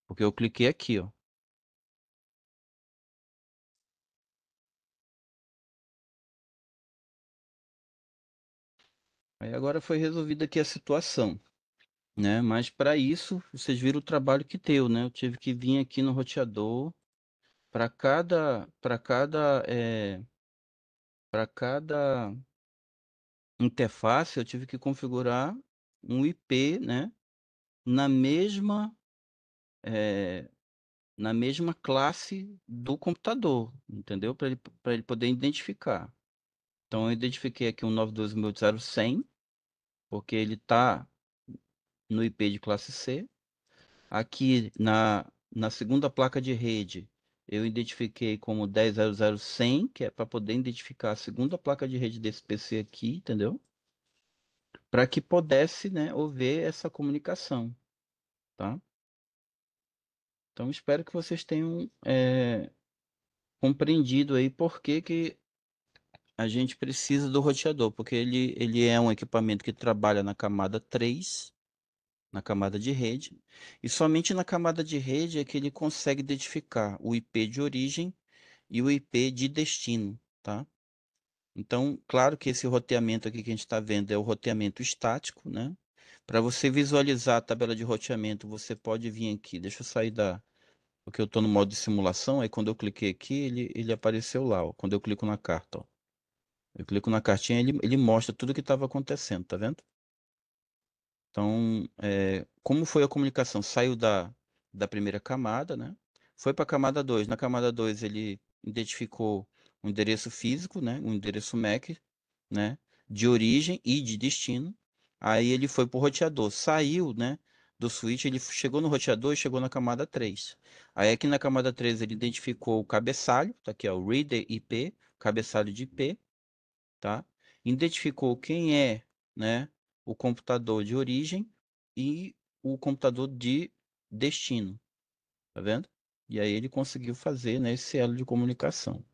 porque eu cliquei aqui, ó. Aí agora foi resolvida aqui a situação, né? Mas para isso, vocês viram o trabalho que deu, né? Eu tive que vir aqui no roteador para cada interface, eu tive que configurar um IP, né? Na mesma eh, na mesma classe do computador, entendeu? Para ele poder identificar. Então eu identifiquei aqui um 92.100, porque ele está no IP de classe C. Aqui na segunda placa de rede, eu identifiquei como 10.0.0.100, que é para poder identificar a segunda placa de rede desse PC aqui, entendeu? Para que pudesse, né, haver essa comunicação, tá? Então espero que vocês tenham compreendido aí por que a gente precisa do roteador, porque ele é um equipamento que trabalha na camada 3, na camada de rede, e somente na camada de rede é que ele consegue identificar o IP de origem e o IP de destino, tá? Então, claro que esse roteamento aqui que a gente está vendo é o roteamento estático, né? Para você visualizar a tabela de roteamento, você pode vir aqui. Deixa eu sair da. Porque eu estou no modo de simulação, aí quando eu cliquei aqui, ele apareceu lá, ó, quando eu clico na carta, ó. Eu clico na cartinha, ele mostra tudo o que estava acontecendo, tá vendo? Então, como foi a comunicação? Saiu da primeira camada, né? Foi para a camada 2. Na camada 2 ele identificou um endereço físico, né? Um endereço MAC, né? De origem e de destino. Aí ele foi para o roteador. Saiu, né? Do switch, ele chegou no roteador e chegou na camada 3. Aí aqui na camada 3 ele identificou o cabeçalho, tá aqui, ó, o reader IP, cabeçalho de IP, tá? Identificou quem é, né, o computador de origem e o computador de destino, tá vendo? E aí ele conseguiu fazer, né, esse elo de comunicação.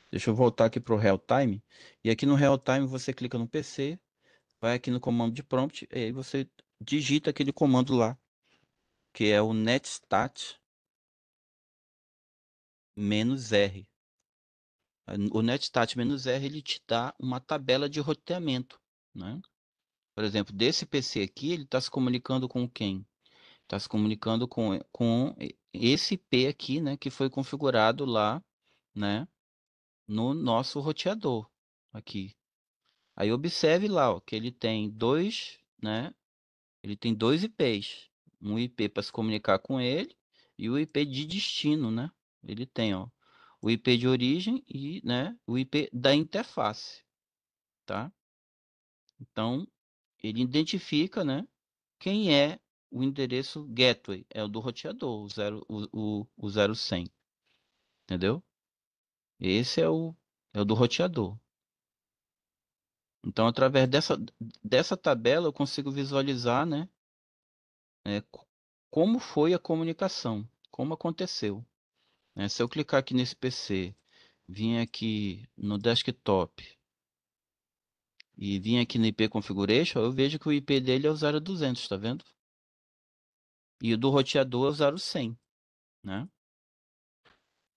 Deixa eu voltar aqui para o Real Time. E aqui no Real Time você clica no PC, vai aqui no comando de prompt, e aí você digita aquele comando lá, que é o netstat -r. O netstat -r ele te dá uma tabela de roteamento, né? Por exemplo, desse PC aqui, ele está se comunicando com quem? Está se comunicando com esse IP aqui, né? Que foi configurado lá, né? No nosso roteador aqui. Aí observe lá, ó, que ele tem dois, né? Ele tem dois IPs. Um IP para se comunicar com ele e o IP de destino, né? Ele tem, ó, o IP de origem e, né? O IP da interface, tá? Então, ele identifica, né? Quem é o endereço gateway? É o do roteador, o 0100, entendeu? Esse é o do roteador. Então, através dessa tabela, eu consigo visualizar, né? Como foi a comunicação, como aconteceu, né? Se eu clicar aqui nesse PC, vir aqui no desktop e vir aqui no IP Configuration, eu vejo que o IP dele é o 0200, tá vendo? E o do roteador é o 0100, né?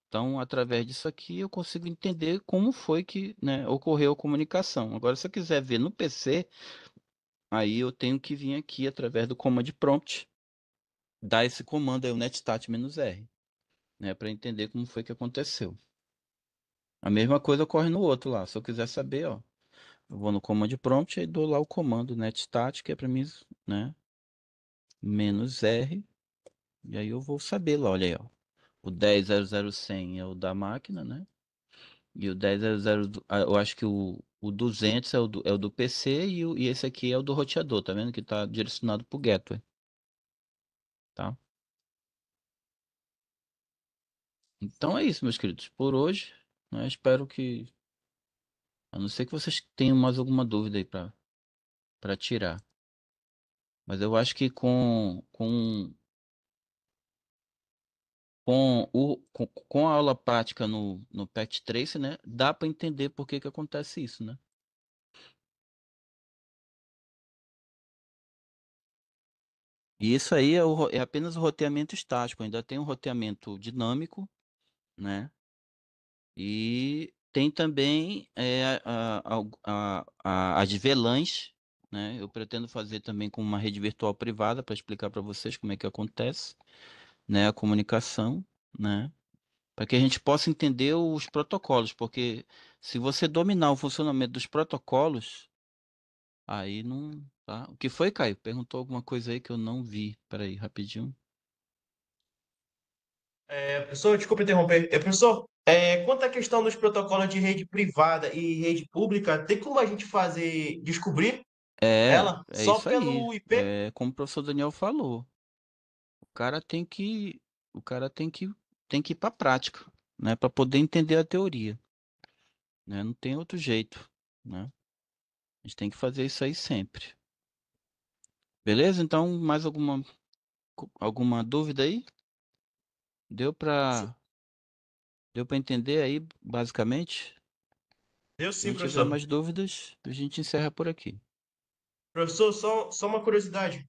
Então, através disso aqui, eu consigo entender como foi que, né, ocorreu a comunicação. Agora, se eu quiser ver no PC, aí eu tenho que vir aqui através do command prompt, dar esse comando aí, o netstat-r, né, para entender como foi que aconteceu. A mesma coisa ocorre no outro lá. Se eu quiser saber, ó, eu vou no command prompt e dou lá o comando netstat, que é para mim, né, "-r", e aí eu vou saber lá, olha aí, ó. O 10.0.0.100 é o da máquina, né? E o 10.0.0, eu acho que o 200 é o do PC e esse aqui é o do roteador, tá vendo? Que tá direcionado pro gateway, tá? Então é isso, meus queridos. Por hoje, né? Espero que, a não ser que vocês tenham mais alguma dúvida aí para tirar. Mas eu acho que com a aula prática no Pact Trace, né? Dá para entender por que que acontece isso, né? E isso aí é apenas o roteamento estático, ainda tem um roteamento dinâmico, né? E tem também as VLANs, né? Eu pretendo fazer também com uma rede virtual privada para explicar para vocês como é que acontece, né? A comunicação, né? Para que a gente possa entender os protocolos, porque se você dominar o funcionamento dos protocolos, aí não, tá? O que foi, Caio? Perguntou alguma coisa aí que eu não vi. Peraí, rapidinho. Professor, desculpa interromper. Professor, quanto à questão dos protocolos de rede privada e rede pública, tem como a gente descobrir ela É só isso aí. pelo IP? É como o professor Daniel falou. O cara tem que, o cara tem que ir para a prática, né, para poder entender a teoria, né? Não tem outro jeito, né? A gente tem que fazer isso aí sempre. Beleza? Então, mais alguma dúvida aí? Deu para deu para entender aí basicamente? Eu Se sim, não tiver professor. mais dúvidas, a gente encerra por aqui. Professor, só uma curiosidade.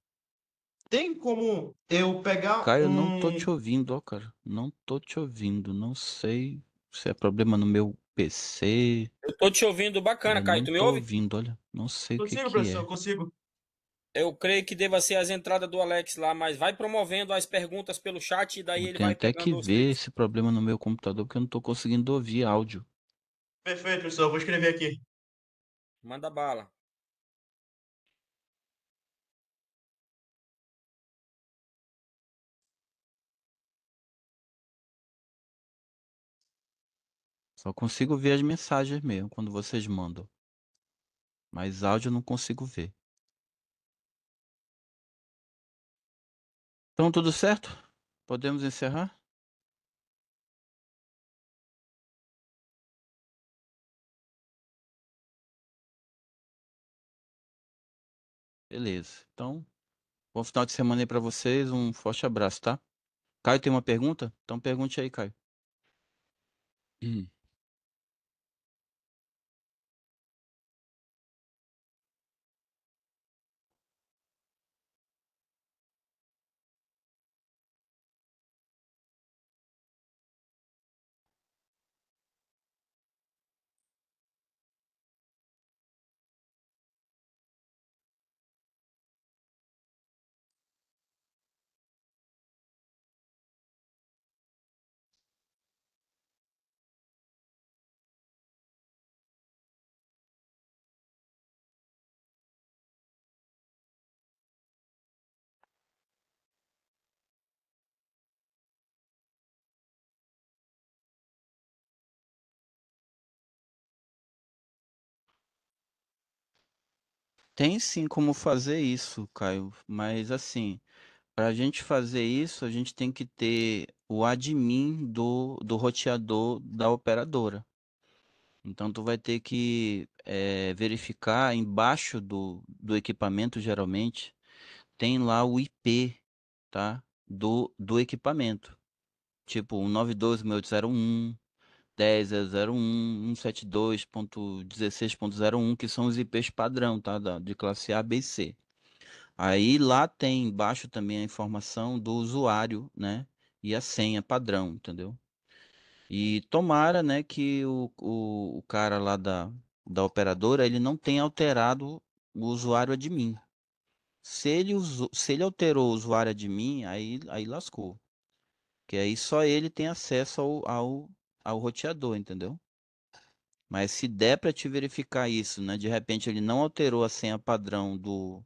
Tem como eu pegar Caio, não tô um. te ouvindo, ó, cara. Não tô te ouvindo. Não sei se é problema no meu PC. Eu tô te ouvindo bacana, Eu Caio. não Tu me tô ouve? ouvindo, olha. Não sei o que Consigo, que professor, é. consigo. Eu creio que deva ser as entradas do Alex lá, mas vai promovendo as perguntas pelo chat e daí Eu ele tenho vai até que pegando os ver textos. esse problema no meu computador, porque eu não tô conseguindo ouvir áudio. Perfeito, professor. Vou escrever aqui. Manda bala. Só consigo ver as mensagens mesmo, quando vocês mandam. Mas áudio eu não consigo ver. Então, tudo certo? Podemos encerrar? Beleza. Então, bom final de semana aí pra vocês. Um forte abraço, tá? Caio tem uma pergunta? Então pergunte aí, Caio. Hum. Tem sim como fazer isso, Caio, mas assim, para a gente fazer isso, a gente tem que ter o admin do roteador da operadora. Então, tu vai ter que verificar embaixo do equipamento, geralmente, tem lá o IP, tá? Do equipamento. Tipo, 192.168.01, 10.001, 172.16.01, que são os IPs padrão, tá? De classe A, B e C. Aí lá tem embaixo também a informação do usuário, né? E a senha padrão, entendeu? E tomara, né, que o cara lá da operadora, ele não tenha alterado o usuário admin. Se ele alterou o usuário admin, aí lascou. Que aí só ele tem acesso ao roteador, entendeu? Mas se der para te verificar isso, né? De repente ele não alterou a senha padrão do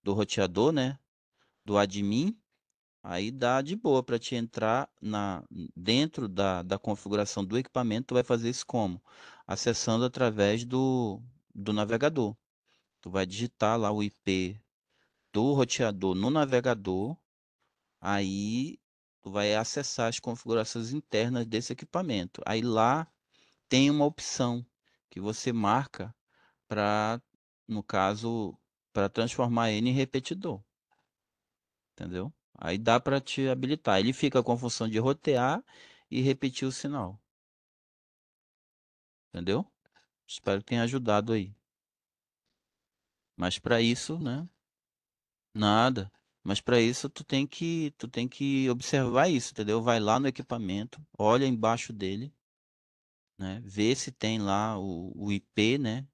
roteador, né? Do admin, aí dá de boa para te entrar dentro da configuração do equipamento. Tu vai fazer isso como? Acessando através do navegador. Tu vai digitar lá o IP do roteador no navegador, aí tu vai acessar as configurações internas desse equipamento. Aí lá tem uma opção que você marca para, no caso, para transformar ele em repetidor, entendeu? Aí dá para te habilitar. Ele fica com a função de rotear e repetir o sinal, entendeu? Espero que tenha ajudado aí. Mas para isso, né? Nada. Mas para isso tu tem que observar isso, entendeu? Vai lá no equipamento, olha embaixo dele, né? Vê se tem lá o IP, né?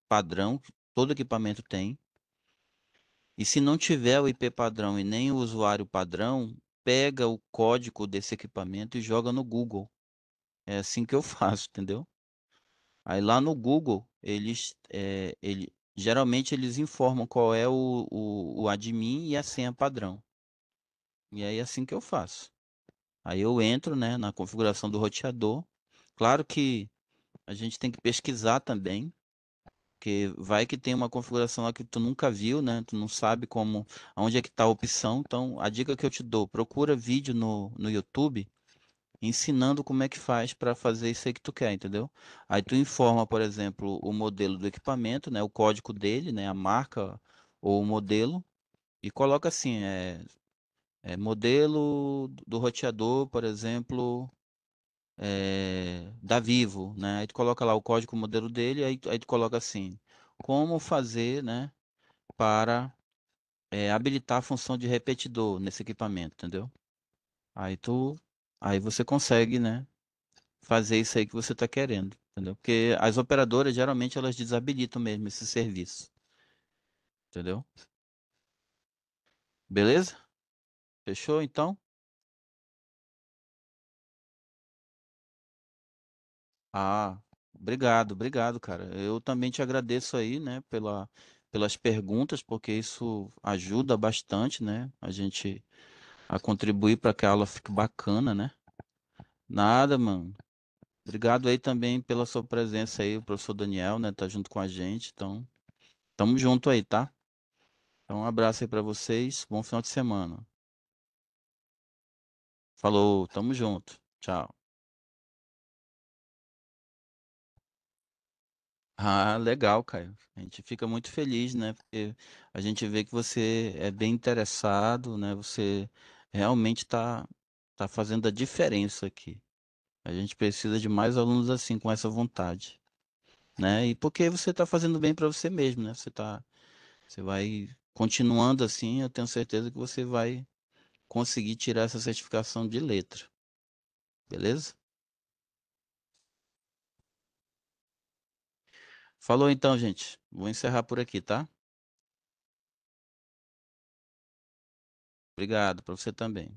Padrão que todo equipamento tem. E se não tiver o IP padrão e nem o usuário padrão, pega o código desse equipamento e joga no Google. É assim que eu faço, entendeu? Aí lá no Google, geralmente eles informam qual é o admin e a senha padrão. E aí é assim que eu faço. Aí eu entro, né, na configuração do roteador. Claro que a gente tem que pesquisar também, porque vai que tem uma configuração lá que tu nunca viu, né? Tu não sabe como, aonde é que está a opção. Então, a dica que eu te dou, procura vídeo no YouTube ensinando como é que faz para fazer isso aí que tu quer, entendeu? Aí tu informa, por exemplo, o modelo do equipamento, né? O código dele, né? A marca ou o modelo e coloca assim, modelo do roteador, por exemplo, da Vivo, né? Aí tu coloca lá o código modelo dele, aí tu coloca assim, como fazer, né, para habilitar a função de repetidor nesse equipamento, entendeu? Aí aí você consegue, né, fazer isso aí que você está querendo, entendeu? Porque as operadoras geralmente elas desabilitam mesmo esse serviço, entendeu? Beleza? Fechou então? Ah, obrigado, cara. Eu também te agradeço aí, né, pelas perguntas, porque isso ajuda bastante, né, a gente a contribuir para que a aula fique bacana, né? Nada, mano. Obrigado aí também pela sua presença aí, o professor Daniel, né, tá junto com a gente, então, tamo junto aí, tá? Então, um abraço aí para vocês, bom final de semana. Falou, tamo junto. Tchau. Ah, legal, Caio. A gente fica muito feliz, né? Porque a gente vê que você é bem interessado, né? Você realmente tá fazendo a diferença aqui. A gente precisa de mais alunos assim, com essa vontade, né? E porque você está fazendo bem para você mesmo, né? Você vai continuando assim, eu tenho certeza que você vai conseguir tirar essa certificação de letra, beleza? Falou então, gente. Vou encerrar por aqui, tá? Obrigado para você também.